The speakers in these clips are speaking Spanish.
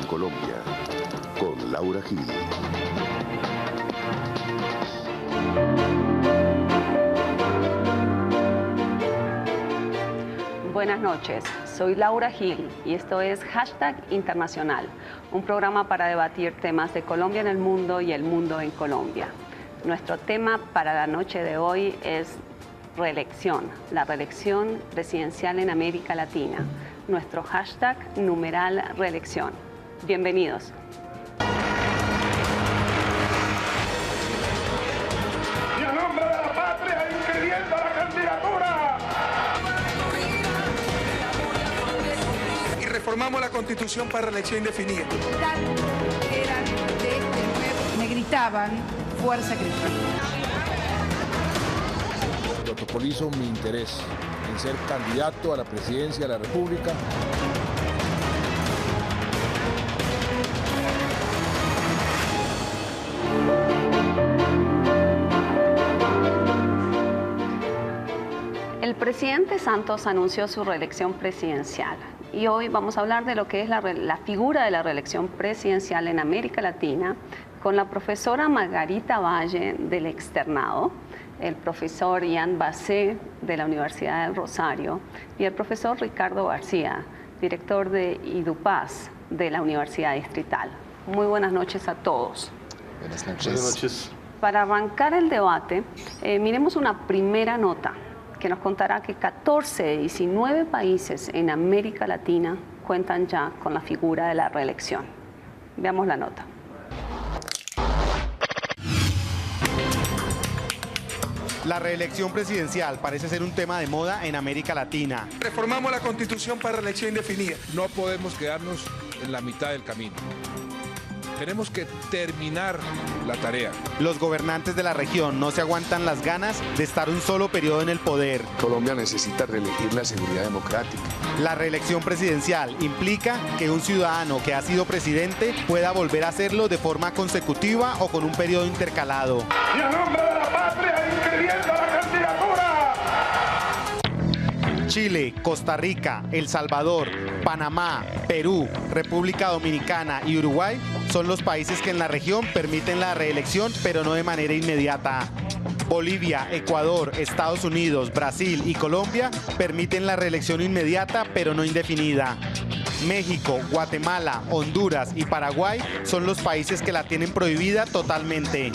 Colombia, con Laura Gil. Buenas noches, soy Laura Gil y esto es Hashtag Internacional, un programa para debatir temas de Colombia en el mundo y el mundo en Colombia. Nuestro tema para la noche de hoy es reelección, la reelección presidencial en América Latina. Nuestro hashtag numeral reelección. Bienvenidos. Y en nombre de la patria, inscribiendo la candidatura. Y reformamos la Constitución para reelección indefinida. Eran de este nuevo. Me gritaban fuerza crítica. Protocolizo mi interés en ser candidato a la presidencia de la República. El presidente Santos anunció su reelección presidencial y hoy vamos a hablar de lo que es la figura de la reelección presidencial en América Latina con la profesora Margarita Valle del Externado, el profesor Ian Basé de la Universidad del Rosario y el profesor Ricardo García, director de IDUPAS de la Universidad Distrital. Muy buenas noches a todos. Buenas noches. Buenas noches. Para arrancar el debate, miremos una primera nota que nos contará que 14 de 19 países en América Latina cuentan ya con la figura de la reelección. Veamos la nota. La reelección presidencial parece ser un tema de moda en América Latina. Reformamos la Constitución para reelección indefinida. No podemos quedarnos en la mitad del camino. Tenemos que terminar la tarea. Los gobernantes de la región no se aguantan las ganas de estar un solo periodo en el poder. Colombia necesita reelegir la seguridad democrática. La reelección presidencial implica que un ciudadano que ha sido presidente pueda volver a hacerlo de forma consecutiva o con un periodo intercalado. Y en nombre de la patria, inscribiendo la candidatura. Chile, Costa Rica, El Salvador, Panamá, Perú, República Dominicana y Uruguay son los países que en la región permiten la reelección, pero no de manera inmediata. Bolivia, Ecuador, Estados Unidos, Brasil y Colombia permiten la reelección inmediata, pero no indefinida. México, Guatemala, Honduras y Paraguay son los países que la tienen prohibida totalmente.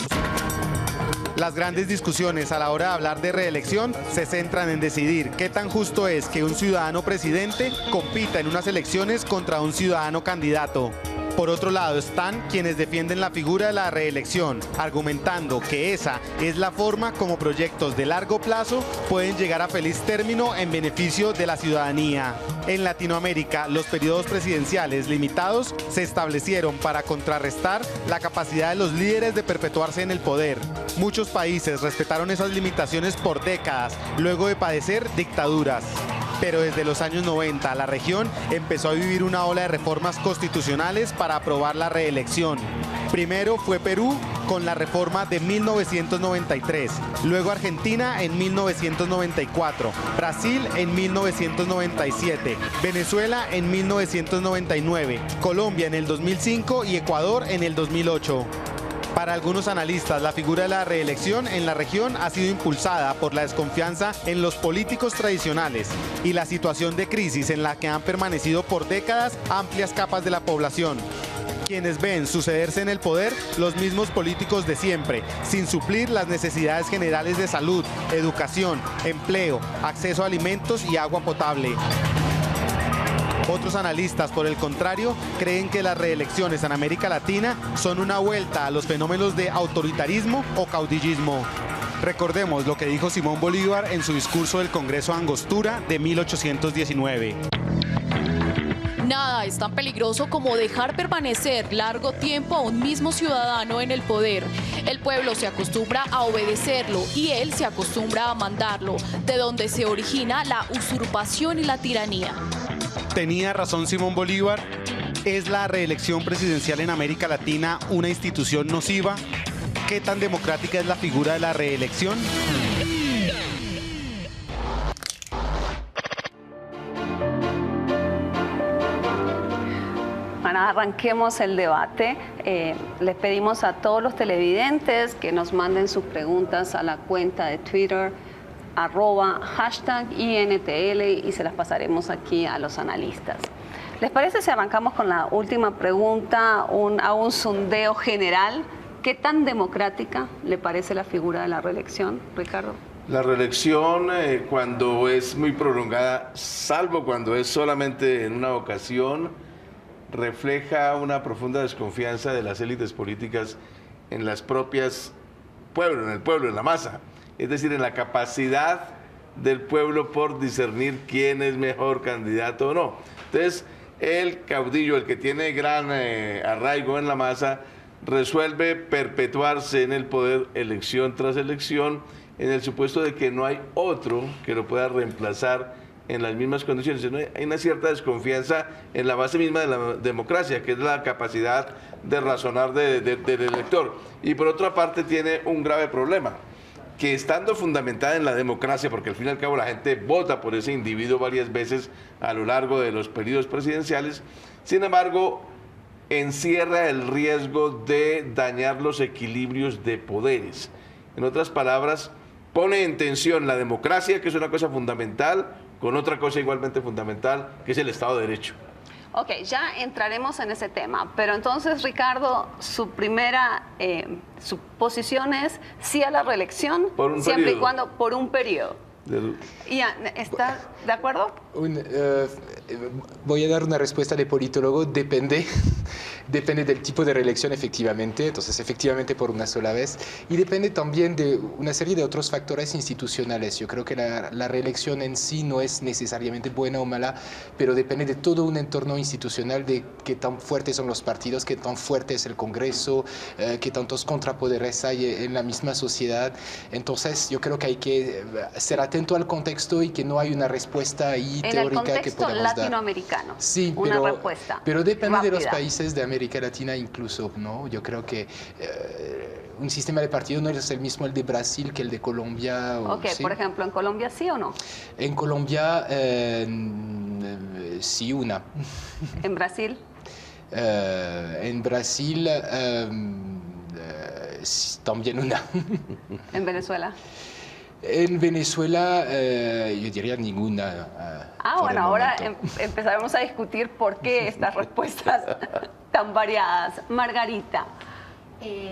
Las grandes discusiones a la hora de hablar de reelección se centran en decidir qué tan justo es que un ciudadano presidente compita en unas elecciones contra un ciudadano candidato. Por otro lado están quienes defienden la figura de la reelección, argumentando que esa es la forma como proyectos de largo plazo pueden llegar a feliz término en beneficio de la ciudadanía. En Latinoamérica, los periodos presidenciales limitados se establecieron para contrarrestar la capacidad de los líderes de perpetuarse en el poder. Muchos países respetaron esas limitaciones por décadas, luego de padecer dictaduras. Pero desde los años 90 la región empezó a vivir una ola de reformas constitucionales para aprobar la reelección. Primero fue Perú con la reforma de 1993, luego Argentina en 1994, Brasil en 1997, Venezuela en 1999, Colombia en el 2005 y Ecuador en el 2008. Para algunos analistas, la figura de la reelección en la región ha sido impulsada por la desconfianza en los políticos tradicionales y la situación de crisis en la que han permanecido por décadas amplias capas de la población, quienes ven sucederse en el poder los mismos políticos de siempre, sin suplir las necesidades generales de salud, educación, empleo, acceso a alimentos y agua potable. Otros analistas, por el contrario, creen que las reelecciones en América Latina son una vuelta a los fenómenos de autoritarismo o caudillismo. Recordemos lo que dijo Simón Bolívar en su discurso del Congreso de Angostura de 1819. Nada es tan peligroso como dejar permanecer largo tiempo a un mismo ciudadano en el poder. El pueblo se acostumbra a obedecerlo y él se acostumbra a mandarlo, de donde se origina la usurpación y la tiranía. Tenía razón Simón Bolívar. ¿Es la reelección presidencial en América Latina una institución nociva? ¿Qué tan democrática es la figura de la reelección? Para arranquemos el debate. Les pedimos a todos los televidentes que nos manden sus preguntas a la cuenta de Twitter #INTL y se las pasaremos aquí a los analistas. ¿Les parece si arrancamos con la última pregunta, a un sondeo general? ¿Qué tan democrática le parece la figura de la reelección, Ricardo? La reelección, cuando es muy prolongada, salvo cuando es solamente en una ocasión, refleja una profunda desconfianza de las élites políticas en las propias pueblos, en el pueblo, en la masa. Es decir, en la capacidad del pueblo por discernir quién es mejor candidato o no. Entonces, el caudillo, el que tiene gran arraigo en la masa, resuelve perpetuarse en el poder elección tras elección, en el supuesto de que no hay otro que lo pueda reemplazar en las mismas condiciones. Hay una cierta desconfianza en la base misma de la democracia, que es la capacidad de razonar del elector. Y por otra parte tiene un grave problema, que estando fundamentada en la democracia, porque al fin y al cabo la gente vota por ese individuo varias veces a lo largo de los periodos presidenciales, sin embargo, encierra el riesgo de dañar los equilibrios de poderes. En otras palabras, pone en tensión la democracia, que es una cosa fundamental, con otra cosa igualmente fundamental, que es el Estado de Derecho. Ok, ya entraremos en ese tema, pero entonces, Ricardo, su posición es sí a la reelección, siempre y cuando por un periodo. Ian, ¿está de acuerdo? Voy a dar una respuesta de politólogo, depende del tipo de reelección efectivamente, entonces efectivamente por una sola vez, y depende también de una serie de otros factores institucionales. Yo creo que la reelección en sí no es necesariamente buena o mala, pero depende de todo un entorno institucional, de qué tan fuertes son los partidos, qué tan fuerte es el Congreso, qué tantos contrapoderes hay en la misma sociedad. Entonces yo creo que hay que ser atento al contexto y que no hay una respuesta ahí teórica que podamos dar. Latinoamericano. Sí, respuesta. Pero depende rápida. de los países de América Latina incluso, ¿no? Yo creo que un sistema de partido no es el mismo el de Brasil que el de Colombia. Ok, ¿sí? Por ejemplo, ¿en Colombia sí o no? En Colombia sí, una. ¿En Brasil? En Brasil también una. ¿En Venezuela? En Venezuela yo diría ninguna. Bueno, ahora empezaremos a discutir por qué estas respuestas tan variadas. Margarita.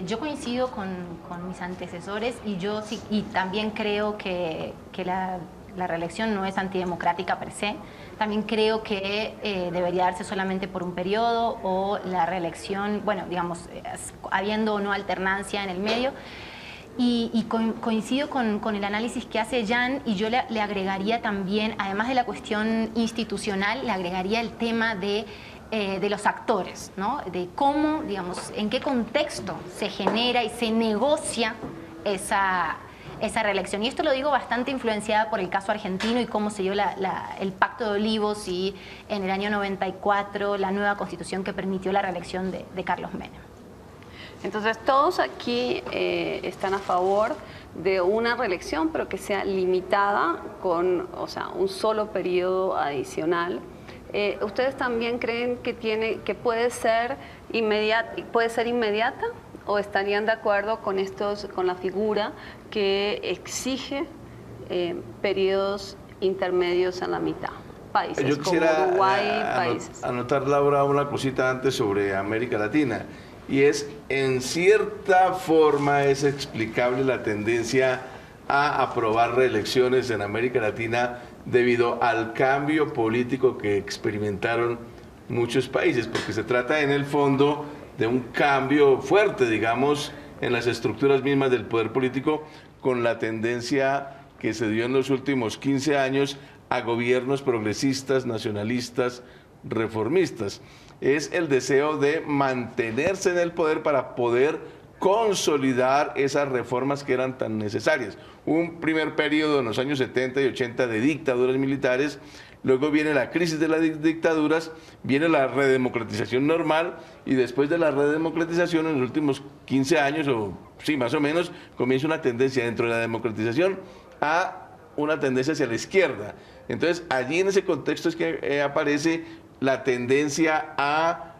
Yo coincido con mis antecesores y yo sí, y también creo que la reelección no es antidemocrática per se. También creo que debería darse solamente por un periodo o la reelección, bueno, digamos, habiendo o no alternancia en el medio. Y coincido con el análisis que hace Jan, y yo le agregaría también, además de la cuestión institucional, le agregaría el tema de los actores, ¿no? De cómo, digamos, en qué contexto se genera y se negocia esa reelección. Y esto lo digo bastante influenciada por el caso argentino y cómo se dio el Pacto de Olivos y en el año 94 la nueva constitución que permitió la reelección de Carlos Menem. Entonces, todos aquí están a favor de una reelección, pero que sea limitada con, un solo periodo adicional. ¿Ustedes también creen que puede ser inmediata o estarían de acuerdo con la figura que exige periodos intermedios en la mitad? Países Yo quisiera como Uruguay, países. anotar, Laura, una cosita antes sobre América Latina. Y es, en cierta forma, es explicable la tendencia a aprobar reelecciones en América Latina debido al cambio político que experimentaron muchos países, porque se trata en el fondo de un cambio fuerte, digamos, en las estructuras mismas del poder político, con la tendencia que se dio en los últimos 15 años a gobiernos progresistas, nacionalistas, reformistas. Es el deseo de mantenerse en el poder para poder consolidar esas reformas que eran tan necesarias. Un primer periodo en los años 70 y 80 de dictaduras militares, luego viene la crisis de las dictaduras, viene la redemocratización normal y después de la redemocratización en los últimos 15 años, o sí, más o menos, comienza una tendencia dentro de la democratización a una tendencia hacia la izquierda. Entonces, allí en ese contexto es que aparece la tendencia a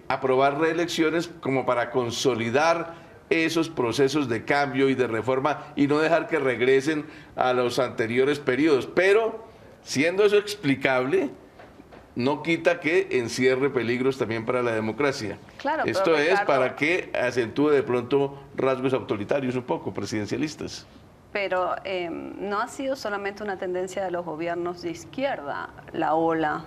aprobar reelecciones como para consolidar esos procesos de cambio y de reforma y no dejar que regresen a los anteriores periodos. Pero, siendo eso explicable, no quita que encierre peligros también para la democracia. Claro, esto es Ricardo, para que acentúe de pronto rasgos autoritarios un poco, presidencialistas. Pero no ha sido solamente una tendencia de los gobiernos de izquierda la ola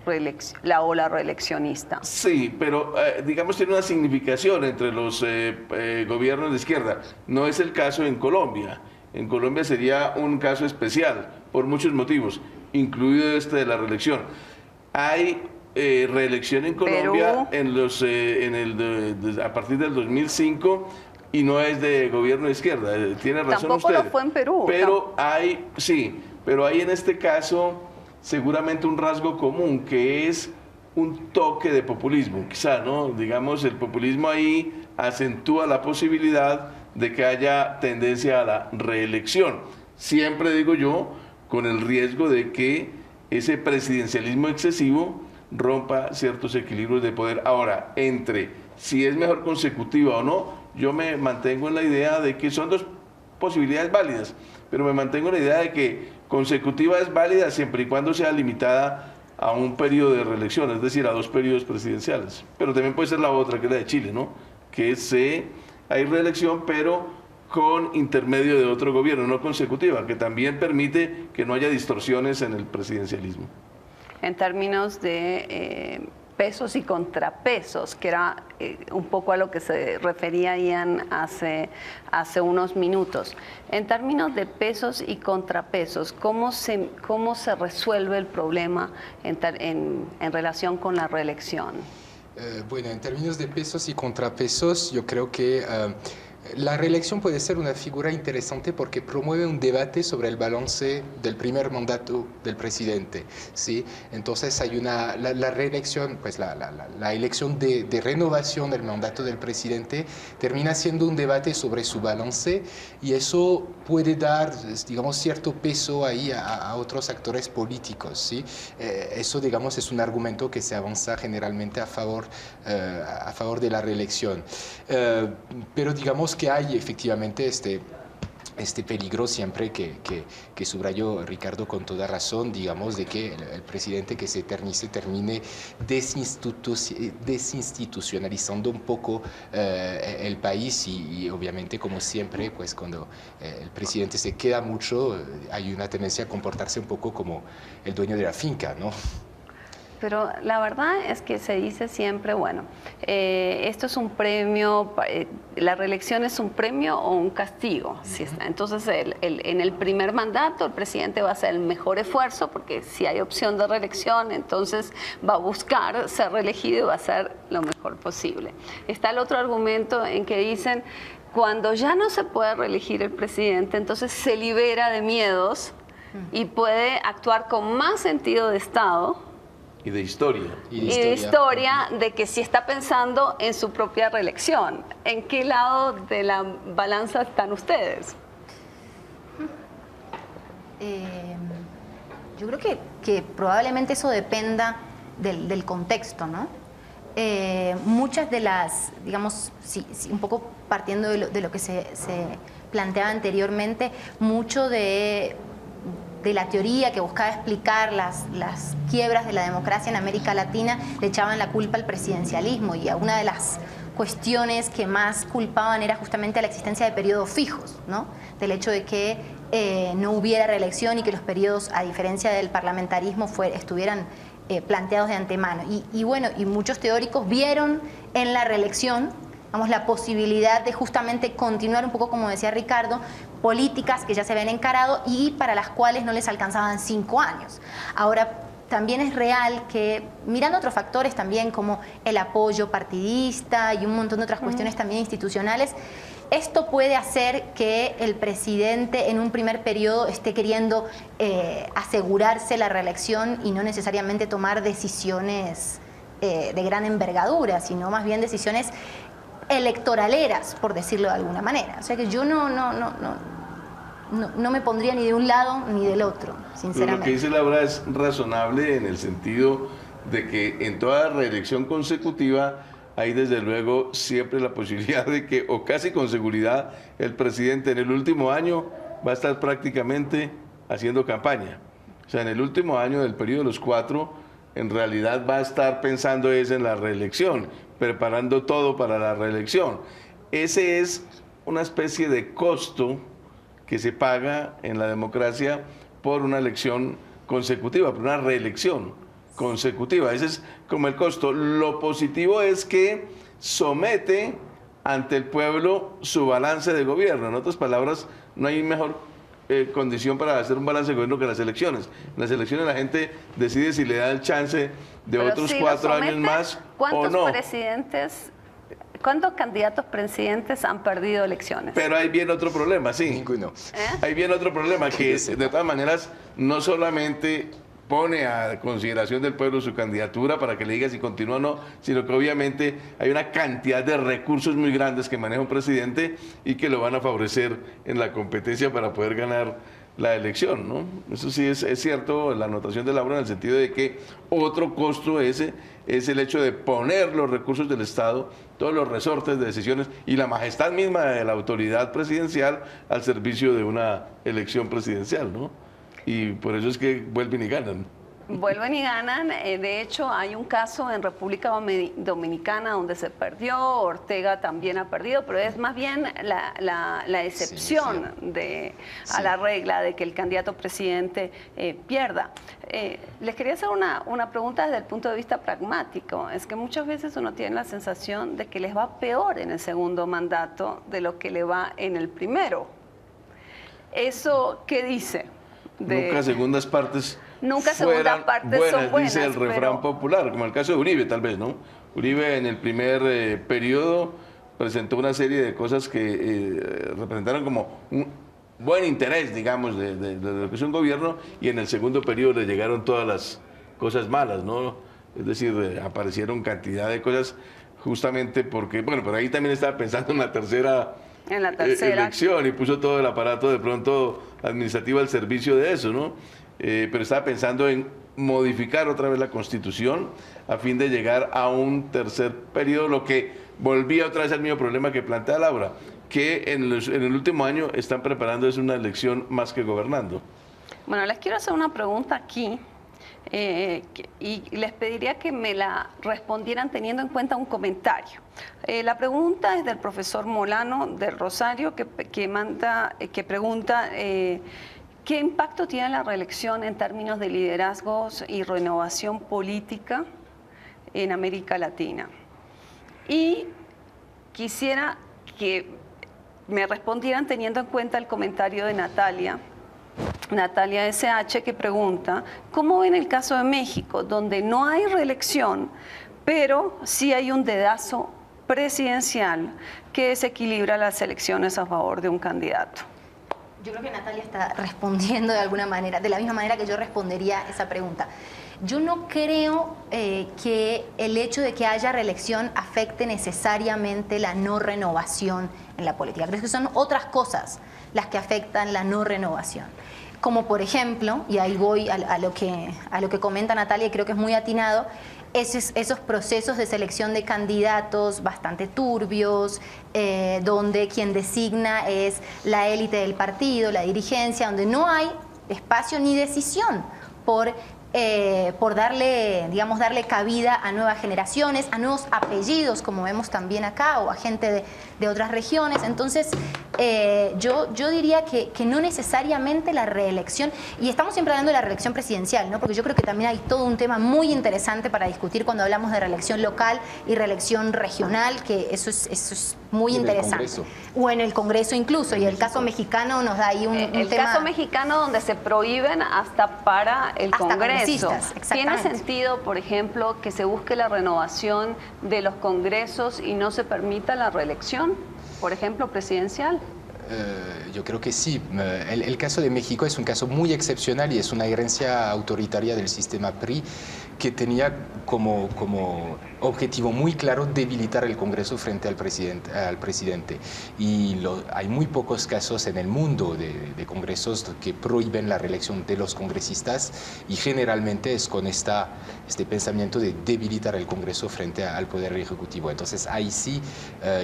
reeleccionista. Sí, pero digamos tiene una significación entre los gobiernos de izquierda. No es el caso en Colombia. En Colombia sería un caso especial por muchos motivos, incluido este de la reelección. Hay reelección en Colombia a partir del 2005 y no es de gobierno de izquierda. Tiene razón Tampoco usted. lo fue en Perú. Pero hay en este caso seguramente un rasgo común, que es un toque de populismo, quizá, ¿no? Digamos, el populismo ahí acentúa la posibilidad de que haya tendencia a la reelección. Siempre digo yo, con el riesgo de que ese presidencialismo excesivo rompa ciertos equilibrios de poder. Ahora, entre si es mejor consecutiva o no, yo me mantengo en la idea de que son dos posibilidades válidas, pero me mantengo en la idea de que consecutiva es válida siempre y cuando sea limitada a un periodo de reelección, es decir, a 2 periodos presidenciales. Pero también puede ser la otra, que es la de Chile, ¿no? Que hay reelección, pero con intermedio de otro gobierno, no consecutiva, que también permite que no haya distorsiones en el presidencialismo. En términos de pesos y contrapesos, que era un poco a lo que se refería Ian hace unos minutos. En términos de pesos y contrapesos, ¿cómo se resuelve el problema en relación con la reelección? Bueno, en términos de pesos y contrapesos, yo creo que la reelección puede ser una figura interesante porque promueve un debate sobre el balance del primer mandato del presidente, ¿sí? Entonces hay la reelección, pues la elección de renovación del mandato del presidente termina siendo un debate sobre su balance y eso puede dar, digamos, cierto peso ahí a otros actores políticos, ¿sí? Eso, digamos, es un argumento que se avanza generalmente a favor de la reelección. Pero digamos que hay efectivamente este peligro siempre que subrayó Ricardo con toda razón, digamos, de que el presidente que se termine desinstitucionalizando un poco el país y obviamente, como siempre, pues cuando el presidente se queda mucho, hay una tendencia a comportarse un poco como el dueño de la finca, ¿no? Pero la verdad es que se dice siempre, bueno, esto es un premio, la reelección es un premio o un castigo. ¿Sí está? Entonces, en el primer mandato, el presidente va a hacer el mejor esfuerzo, porque si hay opción de reelección, entonces va a buscar ser reelegido y va a hacer lo mejor posible. Está el otro argumento en que dicen, cuando ya no se puede reelegir el presidente, entonces se libera de miedos y puede actuar con más sentido de Estado. Y de historia. De que sí está pensando en su propia reelección. ¿En qué lado de la balanza están ustedes? Yo creo que probablemente eso dependa del contexto, ¿no? Muchas de las, digamos, un poco partiendo de lo que se planteaba anteriormente, mucho de la teoría que buscaba explicar las quiebras de la democracia en América Latina le echaban la culpa al presidencialismo, y una de las cuestiones que más culpaban era justamente la existencia de periodos fijos, ¿no? Del hecho de que no hubiera reelección y que los periodos, a diferencia del parlamentarismo, estuvieran planteados de antemano. Y muchos teóricos vieron en la reelección, vamos, la posibilidad de justamente continuar un poco, como decía Ricardo, políticas que ya se habían encarado y para las cuales no les alcanzaban 5 años. Ahora, también es real que, mirando otros factores también como el apoyo partidista y un montón de otras cuestiones también institucionales, esto puede hacer que el presidente en un primer periodo esté queriendo asegurarse la reelección y no necesariamente tomar decisiones de gran envergadura, sino más bien decisiones electoraleras, por decirlo de alguna manera. O sea que yo no me pondría ni de un lado ni del otro, sinceramente. Lo que dice Laura es razonable en el sentido de que en toda reelección consecutiva hay desde luego siempre la posibilidad de que, o casi con seguridad, el presidente en el último año va a estar prácticamente haciendo campaña. O sea, en el último año del periodo de los 4, en realidad va a estar pensando en la reelección, preparando todo para la reelección. Ese es una especie de costo que se paga en la democracia por una elección consecutiva, por una reelección consecutiva. Ese es como el costo. Lo positivo es que somete ante el pueblo su balance de gobierno. En otras palabras, no hay mejor condición para hacer un balance de gobierno que las elecciones. En las elecciones la gente decide si le da el chance de otros 4 años más o no. ¿Cuántos candidatos presidentes han perdido elecciones? Pero ahí viene otro problema, sí. Ninguno. Ahí viene otro problema, que de todas maneras no solamente pone a consideración del pueblo su candidatura para que le diga si continúa o no, sino que obviamente hay una cantidad de recursos muy grandes que maneja un presidente y que lo van a favorecer en la competencia para poder ganar la elección, ¿no? Eso sí es cierto, la anotación de Laura, en el sentido de que otro costo ese es el hecho de poner los recursos del Estado, todos los resortes de decisiones y la majestad misma de la autoridad presidencial al servicio de una elección presidencial, ¿no? Y por eso es que vuelven y ganan. Vuelven y ganan. De hecho, hay un caso en República Dominicana donde se perdió, Ortega también ha perdido, pero es más bien la excepción a la regla de que el candidato presidente pierda. Les quería hacer una pregunta desde el punto de vista pragmático. Es que muchas veces uno tiene la sensación de que les va peor en el segundo mandato de lo que le va en el primero. ¿Eso qué dice? Nunca segundas partes. Nunca segundas partes son buenas, dice el refrán popular, como el caso de Uribe, tal vez, ¿no? Uribe en el primer periodo presentó una serie de cosas que representaron como un buen interés, digamos, de lo que es un gobierno, y en el segundo periodo le llegaron todas las cosas malas, ¿no? Es decir, aparecieron cantidad de cosas justamente porque, bueno, pero ahí también estaba pensando en la tercera elección y puso todo el aparato de pronto administrativo al servicio de eso, ¿no? Pero estaba pensando en modificar otra vez la Constitución a fin de llegar a un tercer periodo, lo que volvía otra vez al mismo problema que plantea Laura, que en el último año están preparando es una elección más que gobernando. Bueno, les quiero hacer una pregunta aquí y les pediría que me la respondieran teniendo en cuenta un comentario. La pregunta es del profesor Molano del Rosario, que pregunta ¿qué impacto tiene la reelección en términos de liderazgos y renovación política en América Latina? Y quisiera que me respondieran teniendo en cuenta el comentario de Natalia SH, que pregunta, ¿cómo ven el caso de México, donde no hay reelección, pero sí hay un dedazo presidencial que desequilibra las elecciones a favor de un candidato? Yo creo que Natalia está respondiendo de alguna manera, de la misma manera que yo respondería esa pregunta. Yo no creo que el hecho de que haya reelección afecte necesariamente la no renovación en la política. Creo que son otras cosas las que afectan la no renovación. Como por ejemplo, y ahí voy a lo que comenta Natalia y creo que es muy atinado, esos procesos de selección de candidatos bastante turbios, donde quien designa es la élite del partido, la dirigencia, donde no hay espacio ni decisión por darle, digamos, darle cabida a nuevas generaciones, a nuevos apellidos, como vemos también acá, o a gente de otras regiones. Entonces, yo diría que no necesariamente la reelección, y estamos siempre hablando de la reelección presidencial, ¿no? Porque yo creo que también hay todo un tema muy interesante para discutir cuando hablamos de reelección local y reelección regional, que eso es muy interesante. O en el Congreso incluso, y el caso mexicano nos da ahí un tema. El caso mexicano donde se prohíben hasta para el Congreso. ¿Tiene sentido, por ejemplo, que se busque la renovación de los congresos y no se permita la reelección, por ejemplo, presidencial? Yo creo que sí. El caso de México es un caso muy excepcional y es una herencia autoritaria del sistema PRI que tenía como objetivo muy claro debilitar el Congreso frente al presidente. Y hay muy pocos casos en el mundo de congresos que prohíben la reelección de los congresistas y generalmente es con este pensamiento de debilitar el Congreso frente al Poder Ejecutivo. Entonces ahí sí,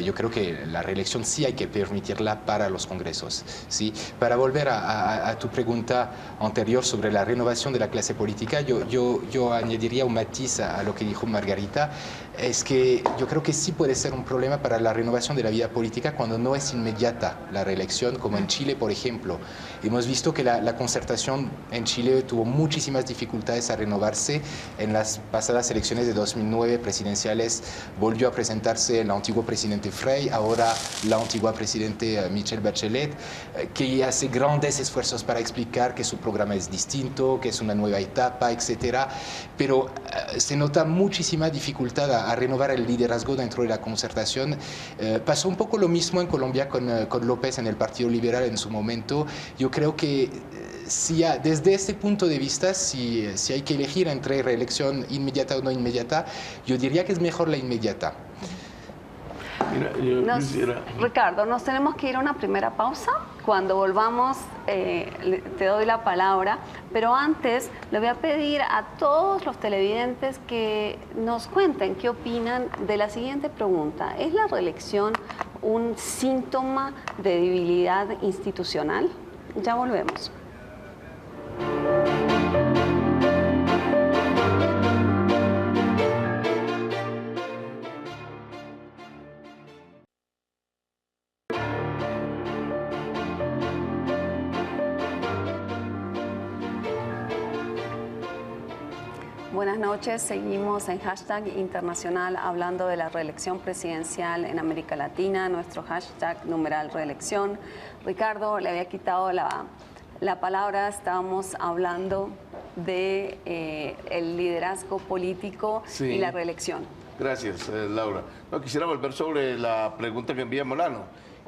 yo creo que la reelección sí hay que permitirla para los congresos. ¿Sí? Para volver a tu pregunta anterior sobre la renovación de la clase política, yo añadiría un matiz a lo que dijo Margarita, es que yo creo que sí puede ser un problema para la renovación de la vida política cuando no es inmediata la reelección, como en Chile, por ejemplo. Hemos visto que la concertación en Chile tuvo muchísimas dificultades a renovarse. En las pasadas elecciones de 2009 presidenciales volvió a presentarse el antiguo presidente Frey, ahora la antigua presidente Michelle Bachelet, que hace grandes esfuerzos para explicar que su programa es distinto, que es una nueva etapa, etcétera, pero se nota muchísima dificultad a renovar el liderazgo dentro de la concertación. Pasó un poco lo mismo en Colombia con López en el Partido Liberal en su momento. Yo creo que desde ese punto de vista, si hay que elegir entre reelección inmediata o no inmediata, yo diría que es mejor la inmediata. Mira, Ricardo, nos tenemos que ir a una primera pausa. Cuando volvamos te doy la palabra, pero antes le voy a pedir a todos los televidentes que nos cuenten qué opinan de la siguiente pregunta. ¿Es la reelección un síntoma de debilidad institucional? Ya volvemos. Buenas noches, seguimos en Hashtag Internacional hablando de la reelección presidencial en América Latina, nuestro hashtag numeral reelección. Ricardo, le había quitado la palabra, estábamos hablando de el liderazgo político y la reelección. Gracias, Laura. No, quisiera volver sobre la pregunta que envía Molano,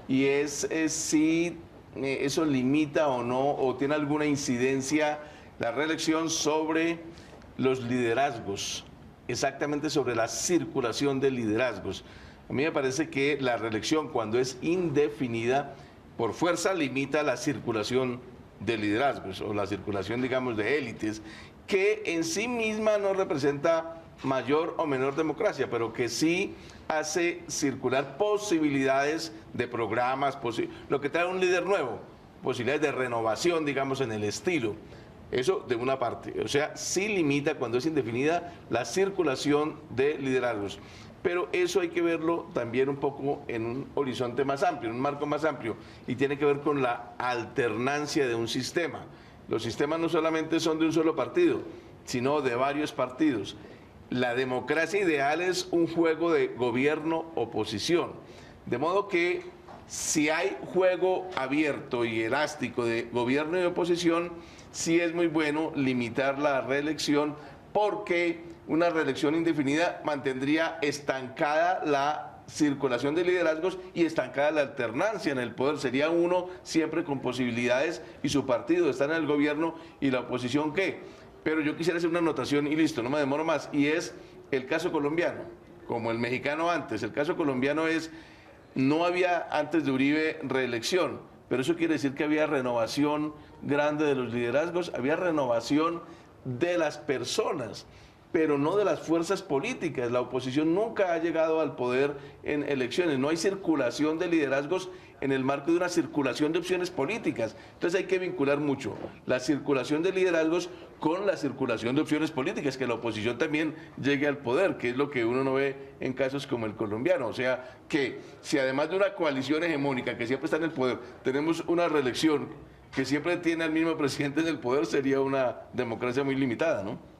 y es si eso limita o no, o tiene alguna incidencia la reelección sobre los liderazgos, exactamente sobre la circulación de liderazgos. A mí me parece que la reelección, cuando es indefinida, por fuerza limita la circulación de liderazgos o la circulación, digamos, de élites, que en sí misma no representa mayor o menor democracia, pero que sí hace circular posibilidades de programas, lo que trae un líder nuevo, posibilidades de renovación, digamos, en el estilo. Eso de una parte, o sea, sí limita cuando es indefinida la circulación de liderazgos. Pero eso hay que verlo también un poco en un horizonte más amplio, en un marco más amplio, y tiene que ver con la alternancia de un sistema. Los sistemas no solamente son de un solo partido, sino de varios partidos. La democracia ideal es un juego de gobierno-oposición, de modo que si hay juego abierto y elástico de gobierno y oposición, sí es muy bueno limitar la reelección, porque una reelección indefinida mantendría estancada la circulación de liderazgos y estancada la alternancia en el poder. Sería uno siempre con posibilidades y su partido está en el gobierno y la oposición ¿qué? Pero yo quisiera hacer una anotación y listo, no me demoro más, y es el caso colombiano, como el mexicano antes. El caso colombiano es, no había antes de Uribe reelección, pero eso quiere decir que había renovación grande de los liderazgos, había renovación de las personas, pero no de las fuerzas políticas. La oposición nunca ha llegado al poder en elecciones, no hay circulación de liderazgos en el marco de una circulación de opciones políticas. Entonces hay que vincular mucho la circulación de liderazgos con la circulación de opciones políticas, que la oposición también llegue al poder, que es lo que uno no ve en casos como el colombiano. O sea, que si además de una coalición hegemónica que siempre está en el poder, tenemos una reelección que siempre tiene al mismo presidente en el poder, sería una democracia muy limitada, ¿no?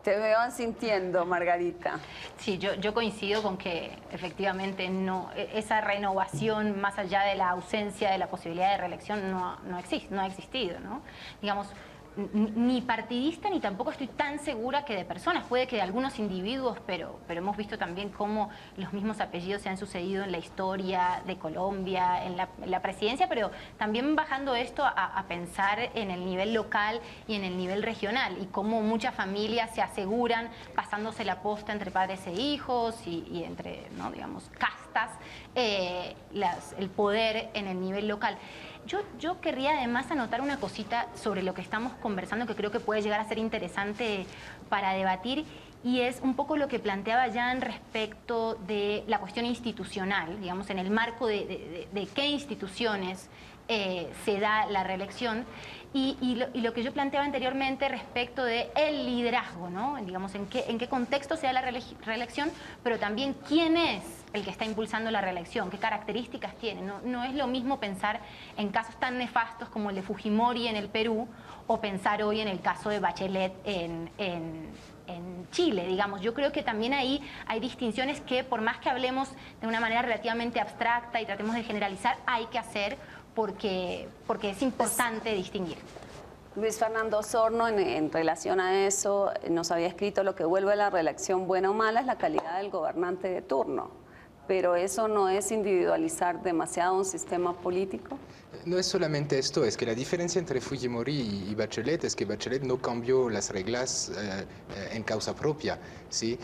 Te veo asintiendo, Margarita. Sí, yo coincido con que efectivamente no, esa renovación, más allá de la ausencia de la posibilidad de reelección, no ha existido, ¿no? Digamos, ni partidista ni tampoco estoy tan segura que de personas. Puede que de algunos individuos, pero hemos visto también cómo los mismos apellidos se han sucedido en la historia de Colombia, en la presidencia, pero también bajando esto a pensar en el nivel local y en el nivel regional y cómo muchas familias se aseguran pasándose la posta entre padres e hijos y entre, ¿no?, digamos, castas, el poder en el nivel local. Yo querría además anotar una cosita sobre lo que estamos conversando que creo que puede llegar a ser interesante para debatir, y es un poco lo que planteaba Jan respecto de la cuestión institucional, digamos, en el marco de qué instituciones se da la reelección. Y lo que yo planteaba anteriormente respecto de el liderazgo, ¿no? Digamos, en qué contexto se da la reelección, pero también quién es el que está impulsando la reelección, qué características tiene. No es lo mismo pensar en casos tan nefastos como el de Fujimori en el Perú o pensar hoy en el caso de Bachelet en Chile, digamos. Yo creo que también ahí hay distinciones que, por más que hablemos de una manera relativamente abstracta y tratemos de generalizar, hay que hacer porque es importante distinguir. Luis Fernando Osorno, en relación a eso, nos había escrito: lo que vuelve a la reelección buena o mala es la calidad del gobernante de turno. Pero eso no es individualizar demasiado un sistema político. No es solamente esto, es que la diferencia entre Fujimori y Bachelet es que Bachelet no cambió las reglas en causa propia, ¿sí?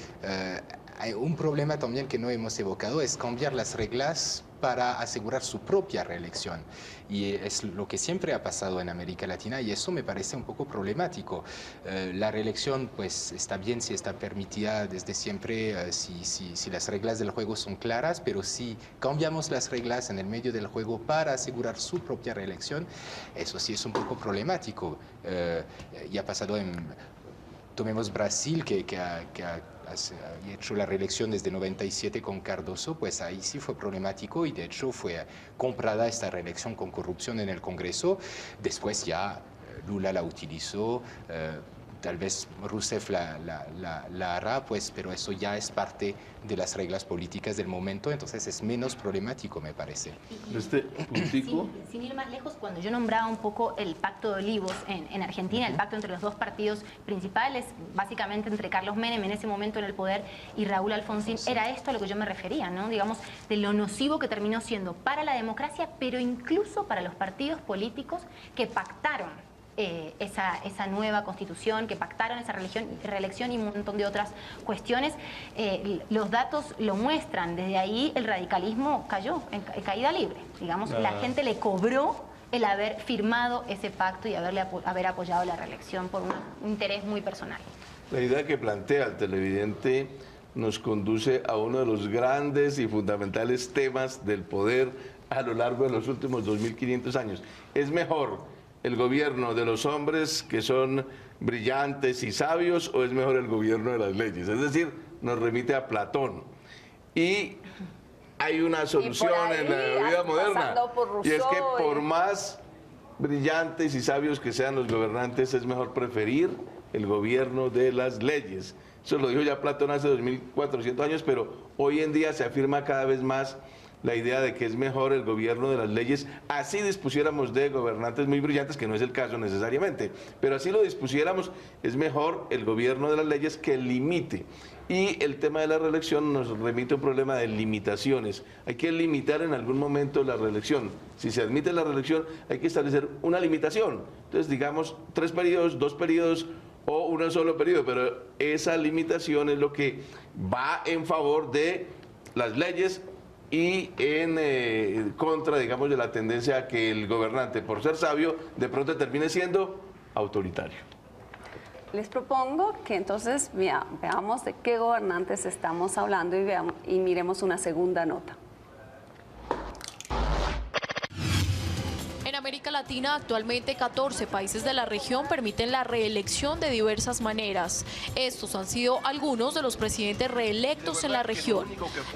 Hay un problema también que no hemos evocado, es cambiar las reglas para asegurar su propia reelección. Y es lo que siempre ha pasado en América Latina, y eso me parece un poco problemático. La reelección, pues, está bien si está permitida desde siempre, si las reglas del juego son claras, pero si cambiamos las reglas en el medio del juego para asegurar su propia reelección, eso sí es un poco problemático. Y ha pasado tomemos Brasil, que ha hecho la reelección desde 97 con Cardoso, pues ahí sí fue problemático y de hecho fue comprada esta reelección con corrupción en el Congreso. Después ya Lula la utilizó, tal vez Rousseff la hará, pues, pero eso ya es parte de las reglas políticas del momento, entonces es menos problemático, me parece. Sin ir más lejos, cuando yo nombraba un poco el Pacto de Olivos en Argentina, el pacto entre los dos partidos principales, básicamente entre Carlos Menem en ese momento en el poder y Raúl Alfonsín, era esto a lo que yo me refería, ¿no? Digamos, de lo nocivo que terminó siendo para la democracia, pero incluso para los partidos políticos que pactaron esa nueva constitución, que pactaron esa reelección y un montón de otras cuestiones. Los datos lo muestran. Desde ahí el radicalismo cayó en caída libre. Digamos, la gente le cobró el haber firmado ese pacto y haber apoyado la reelección por un interés muy personal. La idea que plantea el televidente nos conduce a uno de los grandes y fundamentales temas del poder a lo largo de los últimos 2500 años. ¿Es mejor el gobierno de los hombres que son brillantes y sabios o es mejor el gobierno de las leyes? Es decir, nos remite a Platón. Y hay una solución en la vida moderna, y es que por más brillantes y sabios que sean los gobernantes, es mejor preferir el gobierno de las leyes. Eso lo dijo ya Platón hace 2400 años, pero hoy en día se afirma cada vez más la idea de que es mejor el gobierno de las leyes, así dispusiéramos de gobernantes muy brillantes, que no es el caso necesariamente, pero así lo dispusiéramos, es mejor el gobierno de las leyes que limite. Y el tema de la reelección nos remite a un problema de limitaciones. Hay que limitar en algún momento la reelección. Si se admite la reelección, hay que establecer una limitación. Entonces, digamos, 3 periodos, 2 periodos o un solo periodo, pero esa limitación es lo que va en favor de las leyes y en contra, digamos, de la tendencia a que el gobernante, por ser sabio, de pronto termine siendo autoritario. Les propongo que entonces veamos de qué gobernantes estamos hablando y miremos una segunda nota. En América Latina, actualmente 14 países de la región permiten la reelección de diversas maneras. Estos han sido algunos de los presidentes reelectos en la región.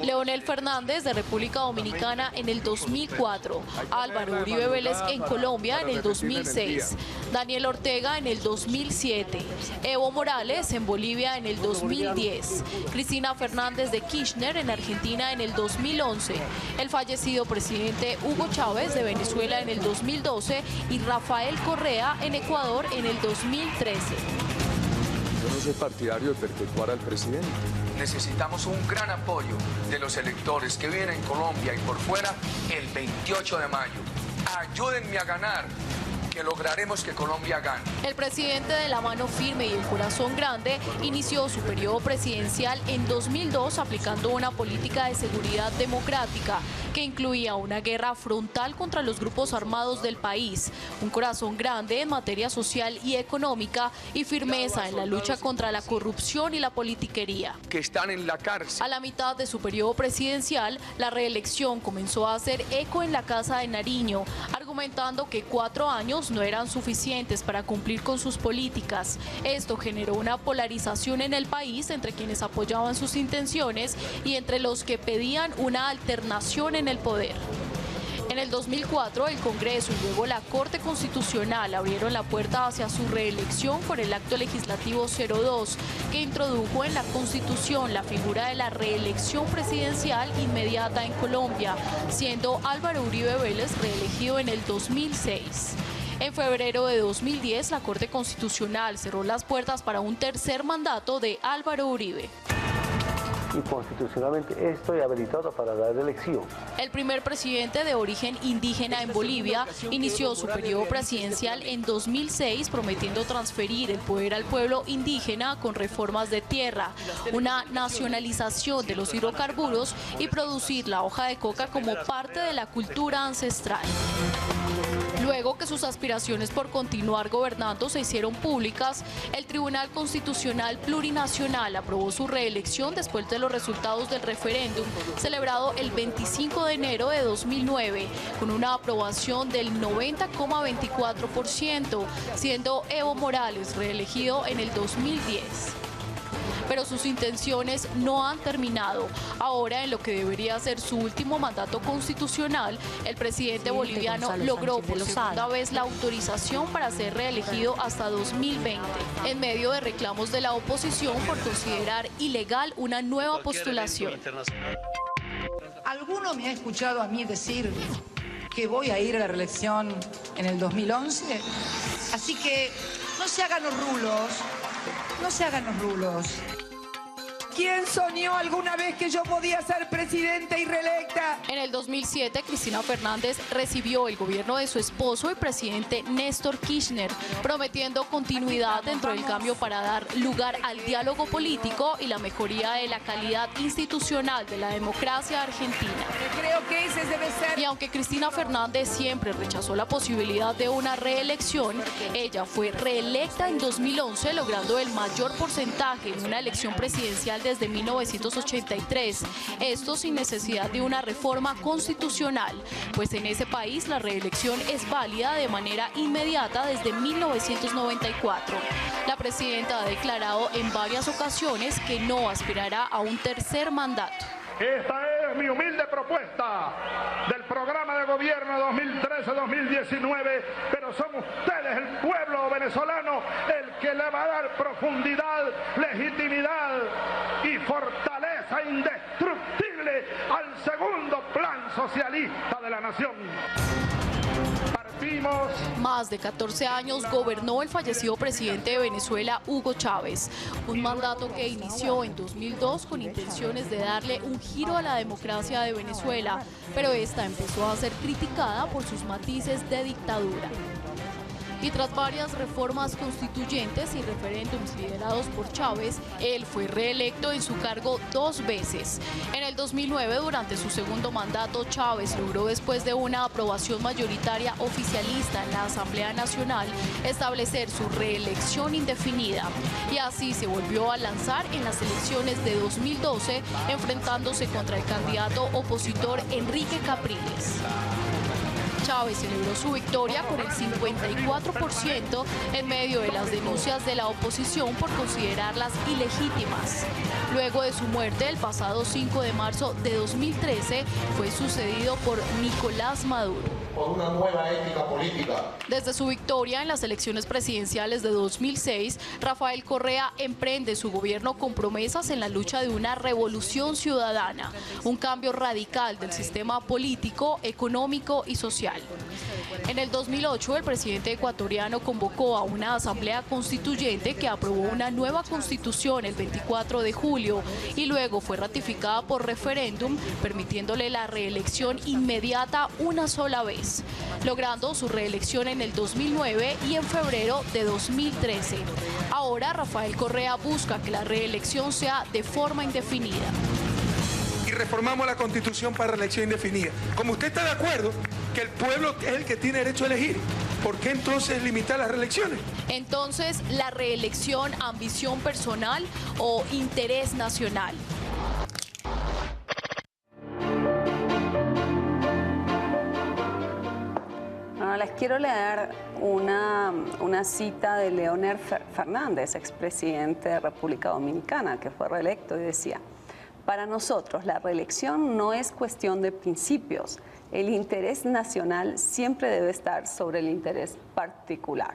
Leonel Fernández de República Dominicana en el 2004, Álvaro Uribe Vélez en Colombia en el 2006, Daniel Ortega en el 2007, Evo Morales en Bolivia en el 2010, Cristina Fernández de Kirchner en Argentina en el 2011, el fallecido presidente Hugo Chávez de Venezuela en el 2012 2012 y Rafael Correa en Ecuador en el 2013. Yo no soy partidario de perpetuar al presidente. Necesitamos un gran apoyo de los electores que viven en Colombia y por fuera el 28 de mayo. Ayúdenme a ganar, que lograremos que Colombia gane. El presidente de la mano firme y el corazón grande inició su periodo presidencial en 2002 aplicando una política de seguridad democrática que incluía una guerra frontal contra los grupos armados del país, un corazón grande en materia social y económica y firmeza en la lucha contra la corrupción y la politiquería. Que están en la cárcel. A la mitad de su periodo presidencial, la reelección comenzó a hacer eco en la Casa de Nariño, argumentando que 4 años no eran suficientes para cumplir con sus políticas. Esto generó una polarización en el país entre quienes apoyaban sus intenciones y entre los que pedían una alternación en el poder. En el 2004, el Congreso y luego la Corte Constitucional abrieron la puerta hacia su reelección con el Acto Legislativo 02, que introdujo en la Constitución la figura de la reelección presidencial inmediata en Colombia, siendo Álvaro Uribe Vélez reelegido en el 2006. En febrero de 2010, la Corte Constitucional cerró las puertas para un tercer mandato de Álvaro Uribe. Y constitucionalmente estoy habilitado para la reelección. El primer presidente de origen indígena en Bolivia inició su periodo presidencial en 2006 prometiendo transferir el poder al pueblo indígena con reformas de tierra, una nacionalización de los hidrocarburos y producir la hoja de coca como parte de la cultura ancestral. Luego que sus aspiraciones por continuar gobernando se hicieron públicas, el Tribunal Constitucional Plurinacional aprobó su reelección después de los resultados del referéndum celebrado el 25 de enero de 2009, con una aprobación del 90,24%, siendo Evo Morales reelegido en el 2010. Pero sus intenciones no han terminado. Ahora, en lo que debería ser su último mandato constitucional, el presidente boliviano logró por segunda vez la autorización para ser reelegido hasta 2020, en medio de reclamos de la oposición por considerar ilegal una nueva postulación. ¿Alguno me ha escuchado a mí decir que voy a ir a la reelección en el 2011? Así que no se hagan los rulos, no se hagan los rulos. ¿Quién soñó alguna vez que yo podía ser presidenta y reelecta? En el 2007, Cristina Fernández recibió el gobierno de su esposo, el presidente Néstor Kirchner, prometiendo continuidad dentro del cambio para dar lugar al diálogo político y la mejoría de la calidad institucional de la democracia argentina. Creo que ese debe ser. Y aunque Cristina Fernández siempre rechazó la posibilidad de una reelección, ella fue reelecta en 2011, logrando el mayor porcentaje en una elección presidencial desde 1983, esto sin necesidad de una reforma constitucional, pues en ese país la reelección es válida de manera inmediata desde 1994. La presidenta ha declarado en varias ocasiones que no aspirará a un tercer mandato. Esta es mi humilde propuesta del programa de gobierno 2013-2019, pero son ustedes, el pueblo venezolano, el que le va a dar profundidad, legitimidad y fortaleza indestructible al segundo plan socialista de la nación. Más de 14 años gobernó el fallecido presidente de Venezuela, Hugo Chávez, un mandato que inició en 2002 con intenciones de darle un giro a la democracia de Venezuela, pero esta empezó a ser criticada por sus matices de dictadura. Y tras varias reformas constituyentes y referéndums liderados por Chávez, él fue reelecto en su cargo 2 veces. En el 2009, durante su segundo mandato, Chávez logró, después de una aprobación mayoritaria oficialista en la Asamblea Nacional, establecer su reelección indefinida. Y así se volvió a lanzar en las elecciones de 2012, enfrentándose contra el candidato opositor Enrique Capriles. Chávez celebró su victoria con el 54% en medio de las denuncias de la oposición por considerarlas ilegítimas. Luego de su muerte, el pasado 5 de marzo de 2013, fue sucedido por Nicolás Maduro. Por una nueva ética política. Desde su victoria en las elecciones presidenciales de 2006, Rafael Correa emprende su gobierno con promesas en la lucha de una revolución ciudadana, un cambio radical del sistema político, económico y social. electoral. En el 2008, el presidente ecuatoriano convocó a una asamblea constituyente que aprobó una nueva constitución el 24 de julio y luego fue ratificada por referéndum, permitiéndole la reelección inmediata una sola vez, logrando su reelección en el 2009 y en febrero de 2013. Ahora Rafael Correa busca que la reelección sea de forma indefinida. Y reformamos la Constitución para reelección indefinida. Como usted está de acuerdo que el pueblo es el que tiene derecho a elegir, ¿por qué entonces limitar las reelecciones? Entonces, ¿la reelección, ambición personal o interés nacional? Les quiero leer una cita de Leonel Fernández, expresidente de República Dominicana, que fue reelecto, y decía: para nosotros la reelección no es cuestión de principios. El interés nacional siempre debe estar sobre el interés particular.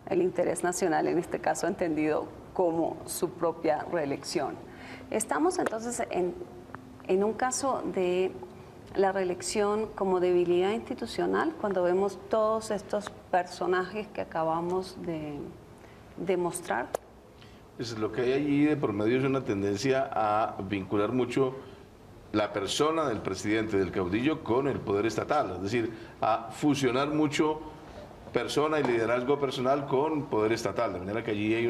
El interés nacional, en este caso, entendido como su propia reelección. Estamos entonces en un caso de la reelección como debilidad institucional cuando vemos todos estos personajes que acabamos de mostrar. Pues lo que hay allí de por medio es una tendencia a vincular mucho la persona del presidente, del caudillo, con el poder estatal, es decir, a fusionar mucho persona y liderazgo personal con poder estatal, de manera que allí hay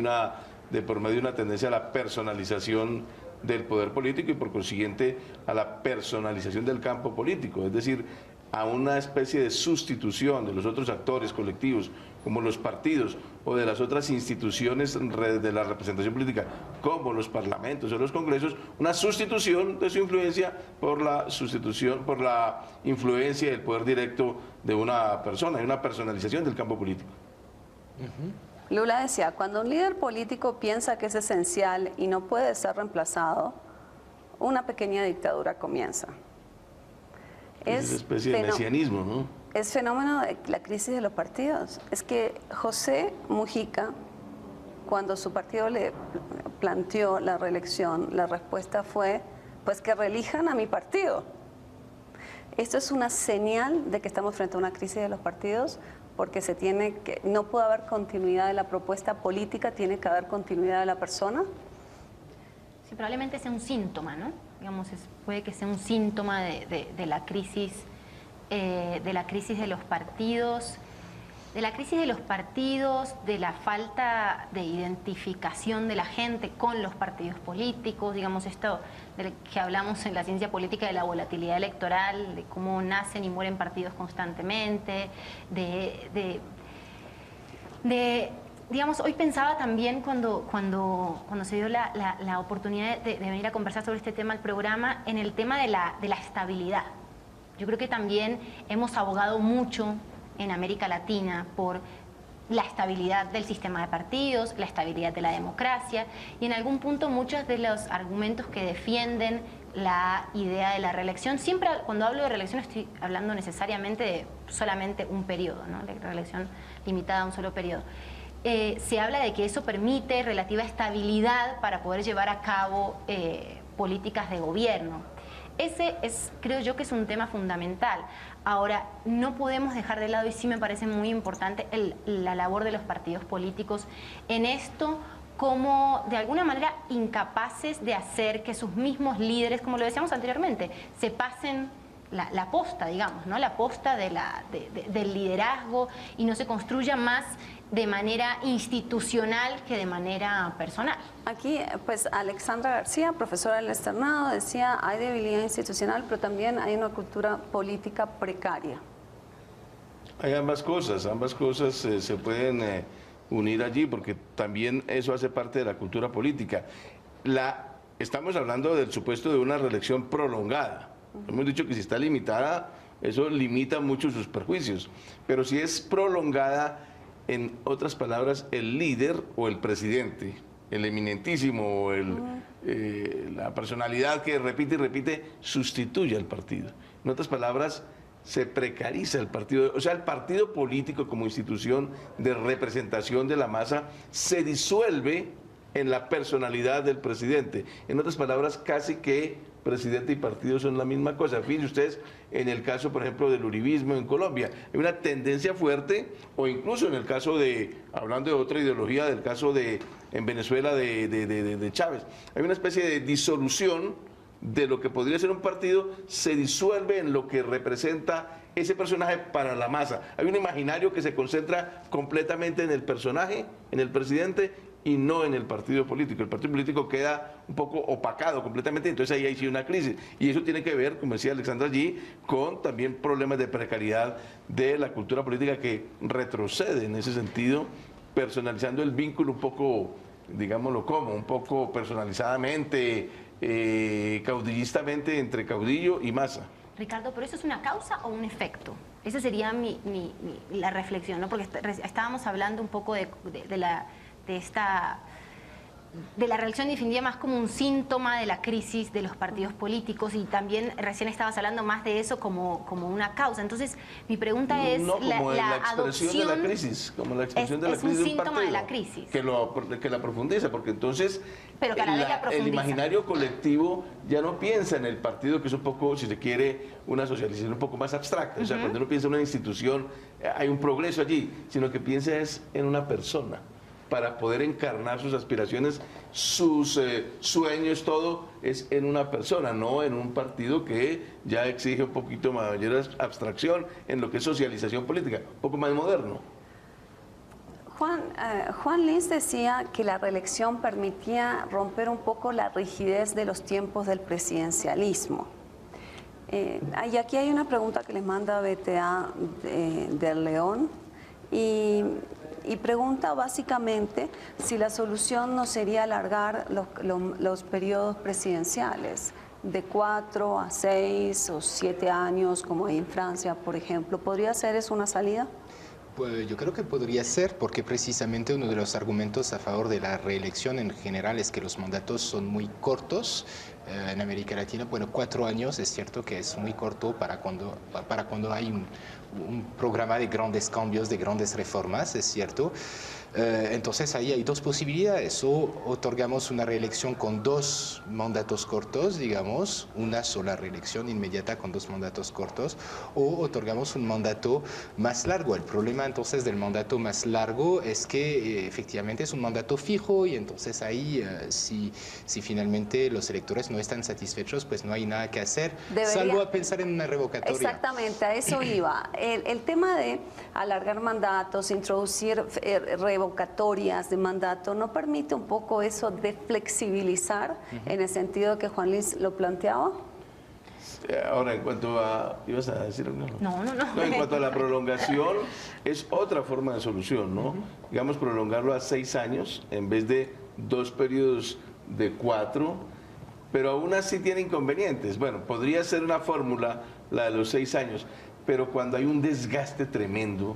de por medio una tendencia a la personalización del poder político y por consiguiente a la personalización del campo político, es decir, a una especie de sustitución de los otros actores colectivos como los partidos o de las otras instituciones de la representación política como los parlamentos o los congresos, una sustitución de su influencia por la influencia y el poder directo de una persona, y una personalización del campo político. Lula decía: cuando un líder político piensa que es esencial y no puede ser reemplazado, una pequeña dictadura comienza. Es una especie de mesianismo, ¿no? Es fenómeno de la crisis de los partidos. Es que José Mujica, cuando su partido le planteó la reelección, la respuesta fue: pues que reelijan a mi partido. Esto es una señal de que estamos frente a una crisis de los partidos, porque no puede haber continuidad de la propuesta política, tiene que haber continuidad de la persona. Sí, probablemente sea un síntoma, ¿no? Digamos, puede que sea un síntoma de la crisis de los partidos, de la falta de identificación de la gente con los partidos políticos, digamos, esto del que hablamos en la ciencia política de la volatilidad electoral, de cómo nacen y mueren partidos constantemente, digamos, hoy pensaba también cuando se dio la oportunidad de venir a conversar sobre este tema al programa, en el tema de la estabilidad. Yo creo que también hemos abogado mucho en América Latina por la estabilidad del sistema de partidos, la estabilidad de la democracia, y en algún punto muchos de los argumentos que defienden la idea de la reelección, siempre cuando hablo de reelección estoy hablando necesariamente de solamente un periodo, ¿no? La reelección limitada a un solo periodo. Se habla de que eso permite relativa estabilidad para poder llevar a cabo políticas de gobierno. Ese creo yo que es un tema fundamental. Ahora, no podemos dejar de lado, y sí me parece muy importante, la labor de los partidos políticos en esto, como de alguna manera incapaces de hacer que sus mismos líderes, como lo decíamos anteriormente, se pasen la posta, digamos, ¿no? La posta del liderazgo, y no se construya más de manera institucional que de manera personal. Aquí, pues, Alexandra García, profesora del externado, decía: hay debilidad institucional, pero también hay una cultura política precaria. Hay ambas cosas se pueden unir allí, porque también eso hace parte de la cultura política. Estamos hablando del supuesto de una reelección prolongada. Hemos dicho que si está limitada, eso limita mucho sus perjuicios, pero si es prolongada, en otras palabras, el líder o el presidente, el eminentísimo, la personalidad que repite y repite, sustituye al partido. En otras palabras, se precariza el partido, o sea, el partido político como institución de representación de la masa se disuelve en la personalidad del presidente. En otras palabras, casi que presidente y partido son la misma cosa. Fíjense ustedes en el caso, por ejemplo, del uribismo en Colombia. Hay una tendencia fuerte, o incluso en el caso de, hablando de otra ideología, del caso de en Venezuela de Chávez. Hay una especie de disolución de lo que podría ser un partido, se disuelve en lo que representa ese personaje para la masa. Hay un imaginario que se concentra completamente en el personaje, en el presidente, y no en el partido político. El partido político queda un poco opacado completamente, entonces ahí hay sí una crisis. Y eso tiene que ver, como decía Alexandra allí, con también problemas de precariedad de la cultura política que retrocede en ese sentido, personalizando el vínculo un poco, digámoslo como, un poco personalizadamente, caudillistamente entre caudillo y masa. Ricardo, ¿pero eso es una causa o un efecto? Esa sería la reflexión, ¿no? Porque estábamos hablando un poco de la reelección defendida más como un síntoma de la crisis de los partidos políticos, y también recién estabas hablando más de eso como una causa. Entonces, mi pregunta es... No, como la expresión de la crisis, como la expresión de la crisis de un síntoma partido, de la crisis. Que la profundiza, porque entonces pero cada vez la profundiza. El imaginario colectivo ya no piensa en el partido, que es un poco, si se quiere, una socialización un poco más abstracta. O sea, cuando uno piensa en una institución, hay un progreso allí, sino que piensa es en una persona, para poder encarnar sus aspiraciones, sus sueños, todo es en una persona, no en un partido que ya exige un poquito mayor abstracción en lo que es socialización política, un poco más moderno. Juan Lins decía que la reelección permitía romper un poco la rigidez de los tiempos del presidencialismo. Y aquí hay una pregunta que les manda BTA del León, y pregunta básicamente si la solución no sería alargar los periodos presidenciales de 4 a 6 o 7 años, como hay en Francia, por ejemplo. ¿Podría ser eso una salida? Pues yo creo que podría ser, porque precisamente uno de los argumentos a favor de la reelección en general es que los mandatos son muy cortos. En América Latina, bueno, 4 años es cierto que es muy corto para cuando hay un programa de grandes cambios, de grandes reformas, es cierto. Entonces ahí hay dos posibilidades: o otorgamos una reelección con 2 mandatos cortos, digamos, una sola reelección inmediata con 2 mandatos cortos, o otorgamos un mandato más largo. El problema entonces del mandato más largo es que efectivamente es un mandato fijo, y entonces ahí si finalmente los electores no están satisfechos, pues no hay nada que hacer, salvo a pensar en una revocatoria. Exactamente, a eso iba. El tema de alargar mandatos, introducir revocatorias de mandato, ¿no permite un poco eso de flexibilizar en el sentido que Juan Luis lo planteaba? Ahora, en cuanto a... ¿Ibas a decir algo? No. En cuanto a la prolongación, es otra forma de solución, ¿no? Digamos, prolongarlo a 6 años en vez de 2 periodos de 4, pero aún así tiene inconvenientes. Bueno, podría ser una fórmula la de los 6 años, pero cuando hay un desgaste tremendo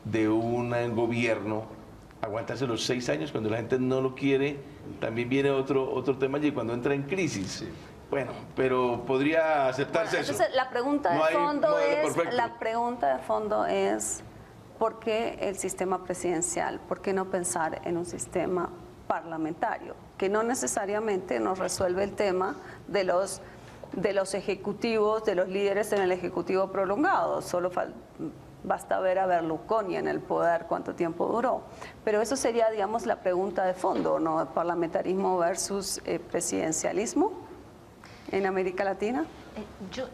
de un gobierno, aguantarse los 6 años cuando la gente no lo quiere, también viene otro tema allí, cuando entra en crisis. Sí. Bueno, pero podría aceptarse eso. Entonces, la pregunta de fondo es ¿por qué el sistema presidencial? ¿Por qué no pensar en un sistema parlamentario? Que no necesariamente nos resuelve el tema de los ejecutivos, de los líderes en el ejecutivo prolongado. Solo basta ver a Berlusconi en el poder cuánto tiempo duró. Pero eso sería, digamos, la pregunta de fondo, ¿no? Parlamentarismo versus presidencialismo en América Latina. Yo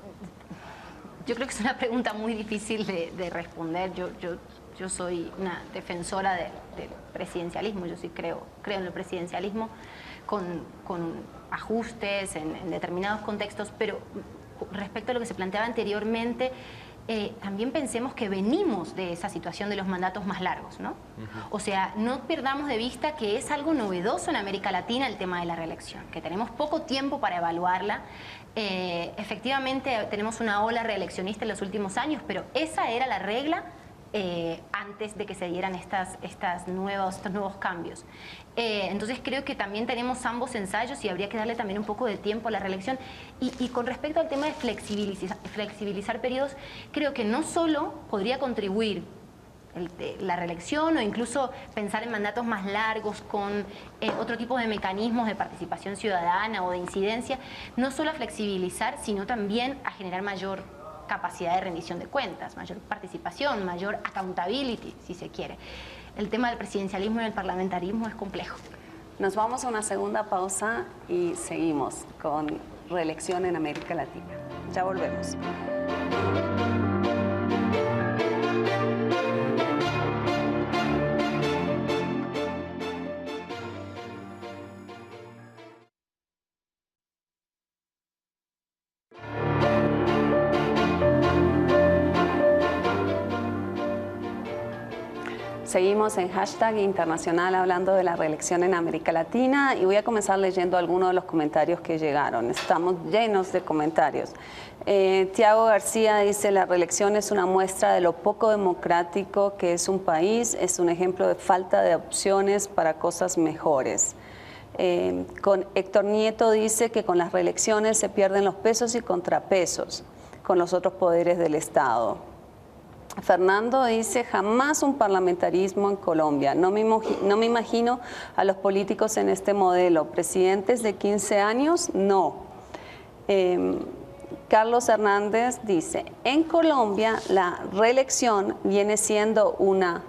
creo que es una pregunta muy difícil de responder. Yo soy una defensora del presidencialismo. Yo sí creo en el presidencialismo con ajustes en determinados contextos, pero respecto a lo que se planteaba anteriormente, también pensemos que venimos de esa situación de los mandatos más largos, ¿no? O sea, no perdamos de vista que es algo novedoso en América Latina el tema de la reelección, que tenemos poco tiempo para evaluarla. Efectivamente tenemos una ola reeleccionista en los últimos años, pero esa era la regla antes de que se dieran estos nuevos cambios. Entonces creo que también tenemos ambos ensayos y habría que darle también un poco de tiempo a la reelección. Y con respecto al tema de flexibilizar periodos, creo que no solo podría contribuir la reelección o incluso pensar en mandatos más largos con otro tipo de mecanismos de participación ciudadana o de incidencia, no solo a flexibilizar, sino también a generar mayor capacidad de rendición de cuentas, mayor participación, mayor accountability, si se quiere. El tema del presidencialismo y el parlamentarismo es complejo. Nos vamos a una segunda pausa y seguimos con reelección en América Latina. Ya volvemos. Seguimos en Hashtag Internacional hablando de la reelección en América Latina y voy a comenzar leyendo algunos de los comentarios que llegaron. Estamos llenos de comentarios. Tiago García dice: la reelección es una muestra de lo poco democrático que es un país, es un ejemplo de falta de opciones para cosas mejores. Con Héctor Nieto dice que con las reelecciones se pierden los pesos y contrapesos con los otros poderes del Estado. Fernando dice: jamás un parlamentarismo en Colombia. No me imagino a los políticos en este modelo. ¿Presidentes de 15 años? No. Carlos Hernández dice: en Colombia la reelección viene siendo una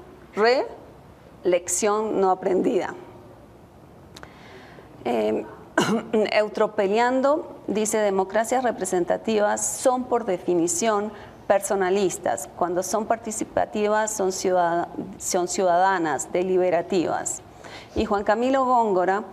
relección no aprendida. Eutropeleando dice: democracias representativas son por definición personalistas. Cuando son participativas son ciudadanas, deliberativas. Y Juan Camilo Góngora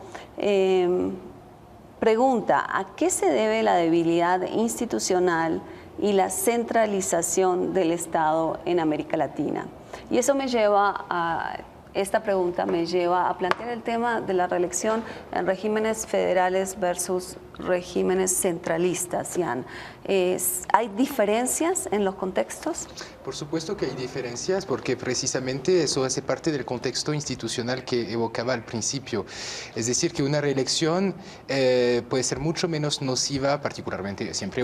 pregunta: ¿a qué se debe la debilidad institucional y la centralización del Estado en América Latina? Y eso me lleva a... Esta pregunta me lleva a plantear el tema de la reelección en regímenes federales versus regímenes centralistas, Jan. ¿Hay diferencias en los contextos? Por supuesto que hay diferencias, porque precisamente eso hace parte del contexto institucional que evocaba al principio. Es decir, que una reelección puede ser mucho menos nociva, particularmente siempre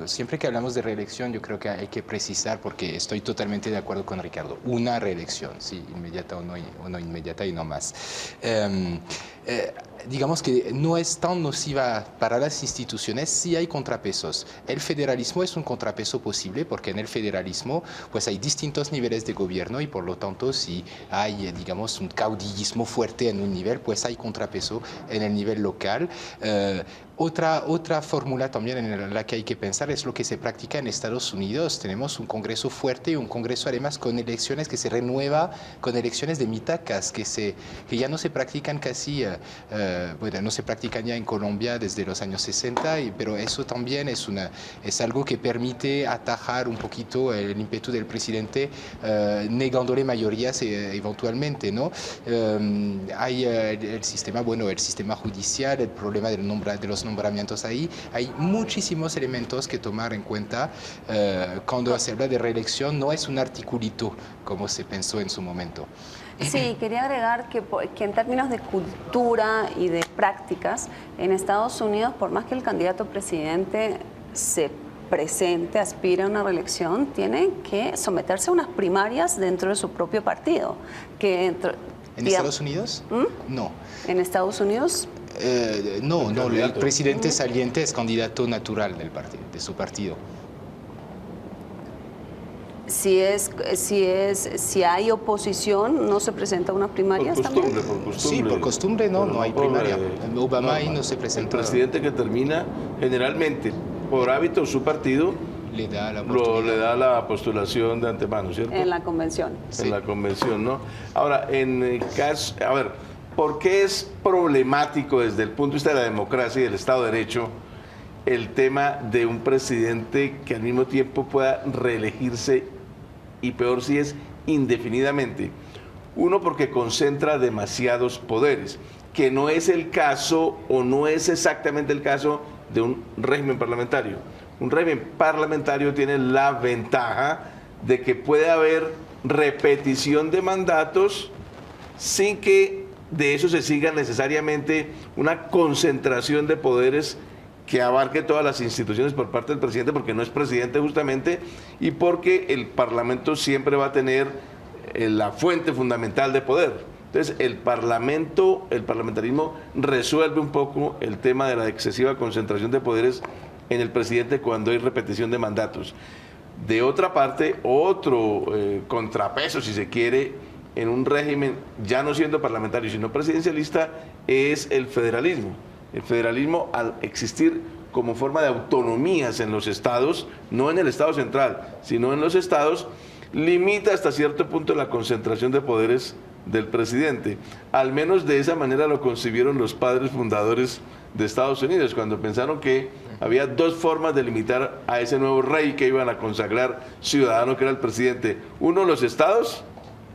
siempre que hablamos de reelección, yo creo que hay que precisar, porque estoy totalmente de acuerdo con Ricardo, una reelección, sí, inmediata o no inmediata y no más. Digamos que no es tan nociva para las instituciones si hay contrapesos. El federalismo es un contrapeso posible, porque en el federalismo pues hay distintos niveles de gobierno y por lo tanto si hay, digamos, un caudillismo fuerte en un nivel, pues hay contrapeso en el nivel local. Otra fórmula también en la que hay que pensar es lo que se practica en Estados Unidos. Tenemos un Congreso fuerte y un Congreso además con elecciones que se renueva, con elecciones de mitacas que ya no se practican casi, bueno, no se practican ya en Colombia desde los años 60, pero eso también es algo que permite atajar un poquito el ímpetu del presidente, negándole mayorías eventualmente, ¿no? Hay el sistema judicial, el problema de los nombramientos ahí. Hay muchísimos elementos que tomar en cuenta cuando se habla de reelección. No es un articulito como se pensó en su momento. Sí, quería agregar que en términos de cultura y de prácticas, en Estados Unidos, por más que el candidato presidente se presente, aspira a una reelección, tiene que someterse a unas primarias dentro de su propio partido. ¿En Estados Unidos? No. ¿En Estados Unidos? No, el presidente saliente es candidato natural de su partido. Si hay oposición, ¿no se presenta unas primarias también? Por costumbre. Sí, por costumbre no hay primaria. Obama ahí no se presenta. El presidente que termina, generalmente, por hábito, su partido le da la postulación de antemano, ¿cierto? En la convención. En la convención, ¿no? Ahora, en el caso, ¿por qué es problemático desde el punto de vista de la democracia y del Estado de Derecho el tema de un presidente que al mismo tiempo pueda reelegirse y peor si es indefinidamente? Uno, porque concentra demasiados poderes, que no es el caso o no es exactamente el caso de un régimen parlamentario. Un régimen parlamentario tiene la ventaja de que puede haber repetición de mandatos sin que de eso se siga necesariamente una concentración de poderes que abarque todas las instituciones por parte del presidente, porque no es presidente justamente, y porque el Parlamento siempre va a tener la fuente fundamental de poder. Entonces, el parlamentarismo resuelve un poco el tema de la excesiva concentración de poderes en el presidente cuando hay repetición de mandatos. De otra parte, otro contrapeso, si se quiere, en un régimen ya no siendo parlamentario, sino presidencialista, es el federalismo. El federalismo, al existir como forma de autonomías en los estados, no en el estado central, sino en los estados, limita hasta cierto punto la concentración de poderes del presidente. Al menos de esa manera lo concibieron los padres fundadores de Estados Unidos, cuando pensaron que había dos formas de limitar a ese nuevo rey que iban a consagrar ciudadano, que era el presidente. Uno, los estados,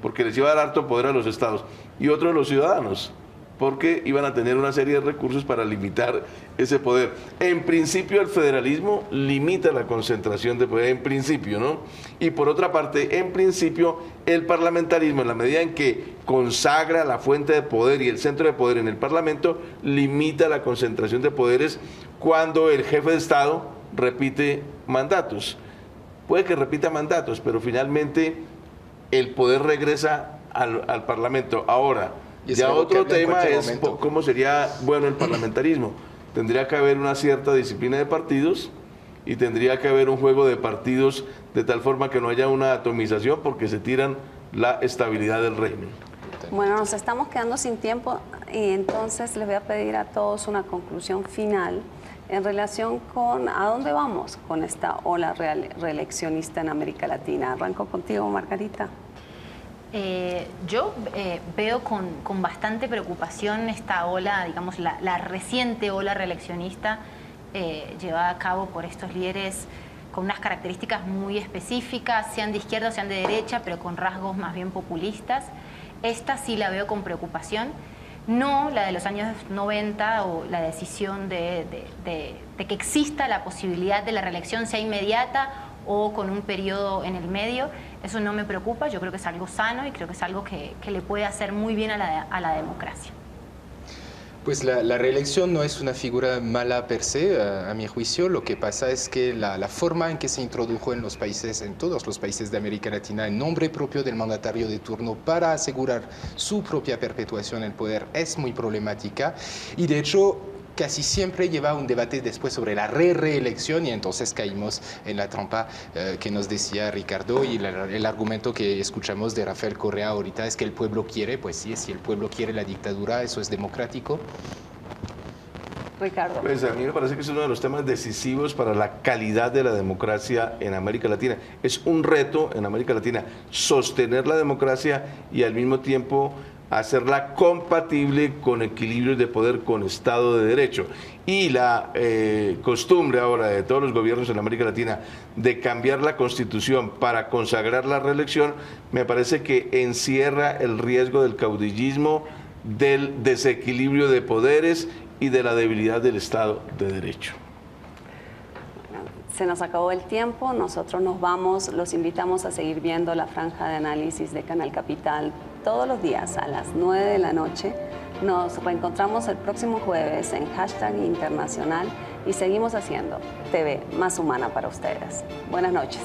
porque les iba a dar harto poder a los estados, y otro, los ciudadanos, porque iban a tener una serie de recursos para limitar ese poder. En principio, el federalismo limita la concentración de poder, en principio, ¿no? Y por otra parte, en principio, el parlamentarismo, en la medida en que consagra la fuente de poder y el centro de poder en el Parlamento, limita la concentración de poderes cuando el jefe de Estado repite mandatos. Puede que repita mandatos, pero finalmente el poder regresa al Parlamento. Ahora, ya otro tema es cómo sería bueno el parlamentarismo. Tendría que haber una cierta disciplina de partidos y tendría que haber un juego de partidos de tal forma que no haya una atomización, porque se tiran la estabilidad del régimen. Bueno, nos estamos quedando sin tiempo y entonces les voy a pedir a todos una conclusión final en relación con a dónde vamos con esta ola reeleccionista en América Latina. Arranco contigo, Margarita. Yo veo con bastante preocupación esta ola, digamos, la reciente ola reeleccionista llevada a cabo por estos líderes con unas características muy específicas, sean de izquierda o sean de derecha, pero con rasgos más bien populistas. Esta sí la veo con preocupación, no la de los años 90 o la decisión de que exista la posibilidad de la reelección sea inmediata o con un periodo en el medio. Eso no me preocupa, yo creo que es algo sano y creo que es algo que le puede hacer muy bien a la democracia. Pues la reelección no es una figura mala per se, a mi juicio. Lo que pasa es que la forma en que se introdujo en todos los países de América Latina, en nombre propio del mandatario de turno para asegurar su propia perpetuación en el poder, es muy problemática y de hecho casi siempre lleva un debate después sobre la reelección y entonces caímos en la trampa que nos decía Ricardo, y el argumento que escuchamos de Rafael Correa ahorita es que el pueblo quiere. Pues sí, si el pueblo quiere la dictadura, eso es democrático. Ricardo. Pues a mí me parece que es uno de los temas decisivos para la calidad de la democracia en América Latina. Es un reto en América Latina sostener la democracia y al mismo tiempo hacerla compatible con equilibrios de poder, con Estado de Derecho. Y la costumbre ahora de todos los gobiernos en América Latina de cambiar la Constitución para consagrar la reelección, me parece que encierra el riesgo del caudillismo, del desequilibrio de poderes y de la debilidad del Estado de Derecho. Se nos acabó el tiempo, nosotros nos vamos, los invitamos a seguir viendo la franja de análisis de Canal Capital todos los días a las 9 de la noche. Nos reencontramos el próximo jueves en #internacional y seguimos haciendo TV más humana para ustedes. Buenas noches.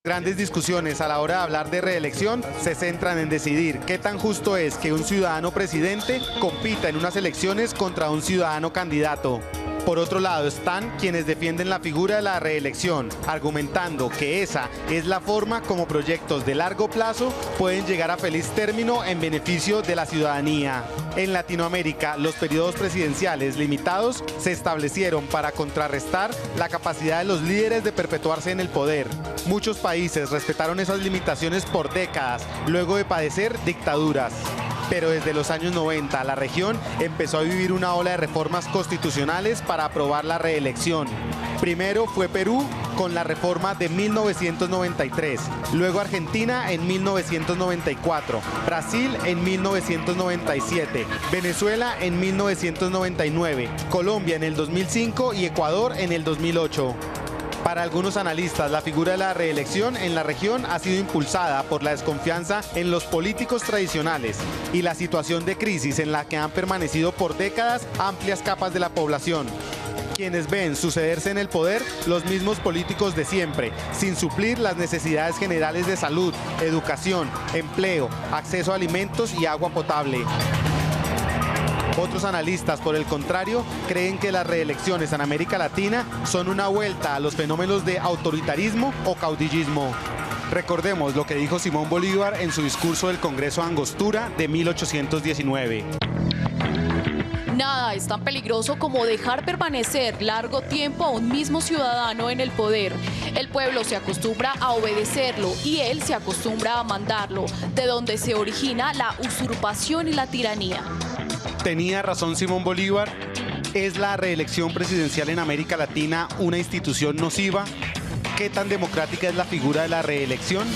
Grandes discusiones a la hora de hablar de reelección se centran en decidir qué tan justo es que un ciudadano presidente compita en unas elecciones contra un ciudadano candidato. Por otro lado están quienes defienden la figura de la reelección, argumentando que esa es la forma como proyectos de largo plazo pueden llegar a feliz término en beneficio de la ciudadanía. En Latinoamérica, los periodos presidenciales limitados se establecieron para contrarrestar la capacidad de los líderes de perpetuarse en el poder. Muchos países respetaron esas limitaciones por décadas, luego de padecer dictaduras. Pero desde los años 90 la región empezó a vivir una ola de reformas constitucionales para aprobar la reelección. Primero fue Perú con la reforma de 1993, luego Argentina en 1994, Brasil en 1997, Venezuela en 1999, Colombia en el 2005 y Ecuador en el 2008. Para algunos analistas, la figura de la reelección en la región ha sido impulsada por la desconfianza en los políticos tradicionales y la situación de crisis en la que han permanecido por décadas amplias capas de la población, quienes ven sucederse en el poder los mismos políticos de siempre, sin suplir las necesidades generales de salud, educación, empleo, acceso a alimentos y agua potable. Otros analistas, por el contrario, creen que las reelecciones en América Latina son una vuelta a los fenómenos de autoritarismo o caudillismo. Recordemos lo que dijo Simón Bolívar en su discurso del Congreso Angostura de 1819. Nada es tan peligroso como dejar permanecer largo tiempo a un mismo ciudadano en el poder. El pueblo se acostumbra a obedecerlo y él se acostumbra a mandarlo, de donde se origina la usurpación y la tiranía. Tenía razón Simón Bolívar. ¿Es la reelección presidencial en América Latina una institución nociva? ¿Qué tan democrática es la figura de la reelección?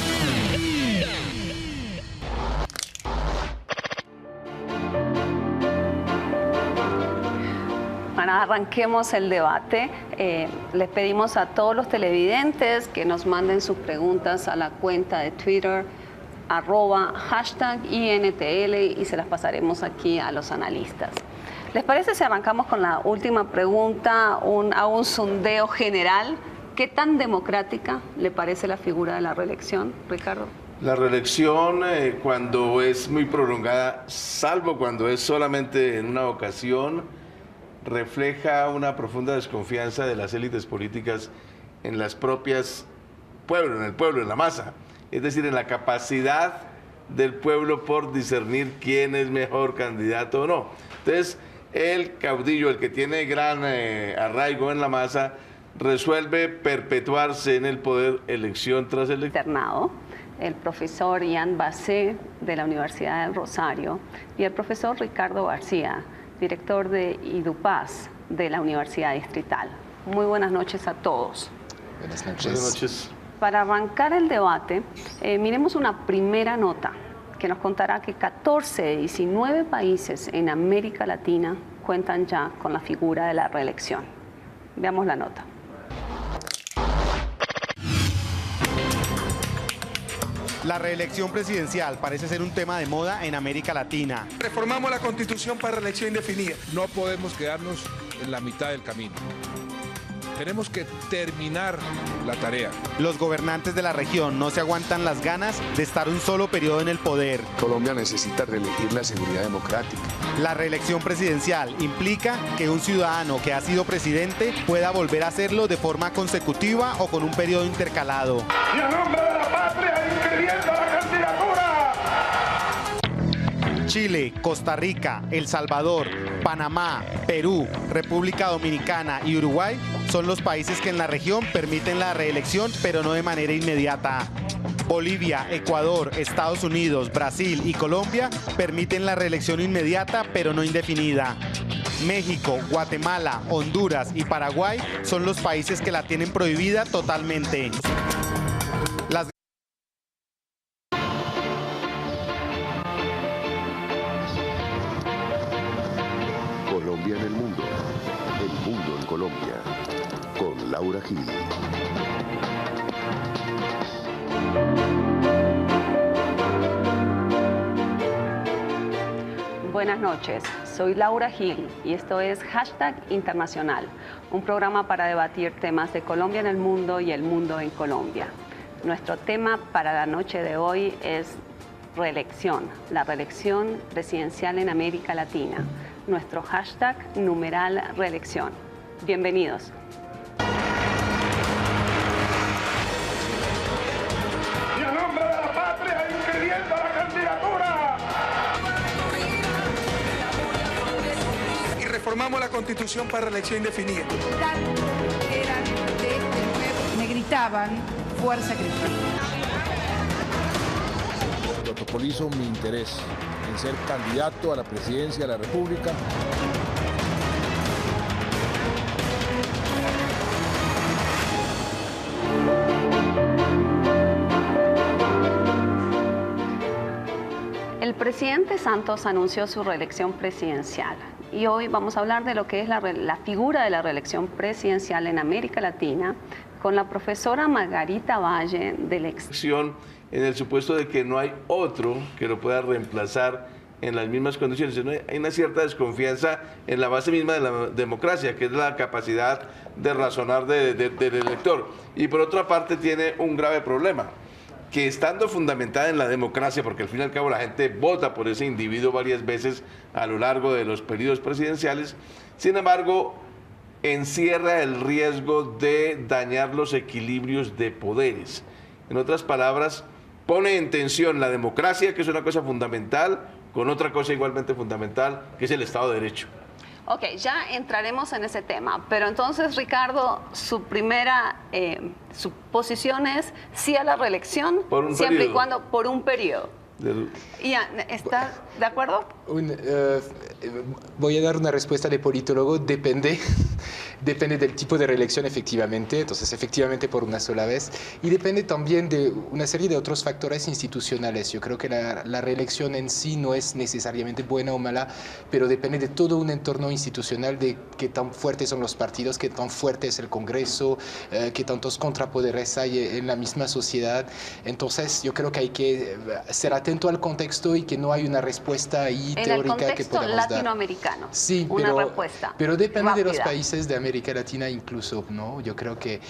Bueno, arranquemos el debate. Les pedimos a todos los televidentes que nos manden sus preguntas a la cuenta de Twitter #INTL y se las pasaremos aquí a los analistas. ¿Les parece si arrancamos con la última pregunta, a un sondeo general? ¿Qué tan democrática le parece la figura de la reelección, Ricardo? La reelección, cuando es muy prolongada, salvo cuando es solamente en una ocasión, refleja una profunda desconfianza de las élites políticas en las propias pueblos, en el pueblo, en la masa. Es decir, en la capacidad del pueblo por discernir quién es mejor candidato o no. Entonces, el caudillo, el que tiene gran arraigo en la masa, resuelve perpetuarse en el poder elección tras elección. El profesor Ian Basé de la Universidad del Rosario y el profesor Ricardo García, director de IDUPAS de la Universidad Distrital. Muy buenas noches a todos. Buenas noches. Buenas noches. Para arrancar el debate, miremos una primera nota que nos contará que 14 de 19 países en América Latina cuentan ya con la figura de la reelección. Veamos la nota. La reelección presidencial parece ser un tema de moda en América Latina. Reformamos la Constitución para reelección indefinida. No podemos quedarnos en la mitad del camino. Tenemos que terminar la tarea. Los gobernantes de la región no se aguantan las ganas de estar un solo periodo en el poder. Colombia necesita reelegir la seguridad democrática. La reelección presidencial implica que un ciudadano que ha sido presidente pueda volver a hacerlo de forma consecutiva o con un periodo intercalado. Y en nombre de la patria, inscribiendo la candidatura. Chile, Costa Rica, El Salvador, Panamá, Perú, República Dominicana y Uruguay son los países que en la región permiten la reelección, pero no de manera inmediata. Bolivia, Ecuador, Estados Unidos, Brasil y Colombia permiten la reelección inmediata, pero no indefinida. México, Guatemala, Honduras y Paraguay son los países que la tienen prohibida totalmente. Colombia en el mundo en Colombia, con Laura Gil. Buenas noches, soy Laura Gil y esto es #Internacional, un programa para debatir temas de Colombia en el mundo y el mundo en Colombia. Nuestro tema para la noche de hoy es reelección, la reelección presidencial en América Latina. Nuestro #reelección. Bienvenidos. Y en nombre de la patria, inscribiendo la candidatura. Y reformamos la Constitución para reelección indefinida. Me gritaban fuerza crítica. Protocolizo mi interés en ser candidato a la presidencia de la República. El presidente Santos anunció su reelección presidencial y hoy vamos a hablar de lo que es la figura de la reelección presidencial en América Latina con la profesora Margarita Valle del en el supuesto de que no hay otro que lo pueda reemplazar en las mismas condiciones. Hay una cierta desconfianza en la base misma de la democracia, que es la capacidad de razonar del elector. Y por otra parte tiene un grave problema, que estando fundamentada en la democracia, porque al fin y al cabo la gente vota por ese individuo varias veces a lo largo de los periodos presidenciales, sin embargo, encierra el riesgo de dañar los equilibrios de poderes. En otras palabras, pone en tensión la democracia, que es una cosa fundamental, con otra cosa igualmente fundamental, que es el Estado de Derecho. Ok, ya entraremos en ese tema, pero entonces, Ricardo, su posición es sí a la reelección, siempre y cuando por un periodo. ¿Está de acuerdo? Voy a dar una respuesta de politólogo, depende del tipo de reelección efectivamente, entonces efectivamente por una sola vez, y depende también de una serie de otros factores institucionales. Yo creo que la reelección en sí no es necesariamente buena o mala, pero depende de todo un entorno institucional, de qué tan fuertes son los partidos, qué tan fuerte es el Congreso, qué tantos contrapoderes hay en la misma sociedad. Entonces yo creo que hay que ser atento al contexto y que no hay una respuesta ahí teórica que podamos dar. En el contexto latinoamericano, sí, una respuesta pero depende rápida. De los países de América Latina incluso, ¿no? Yo creo que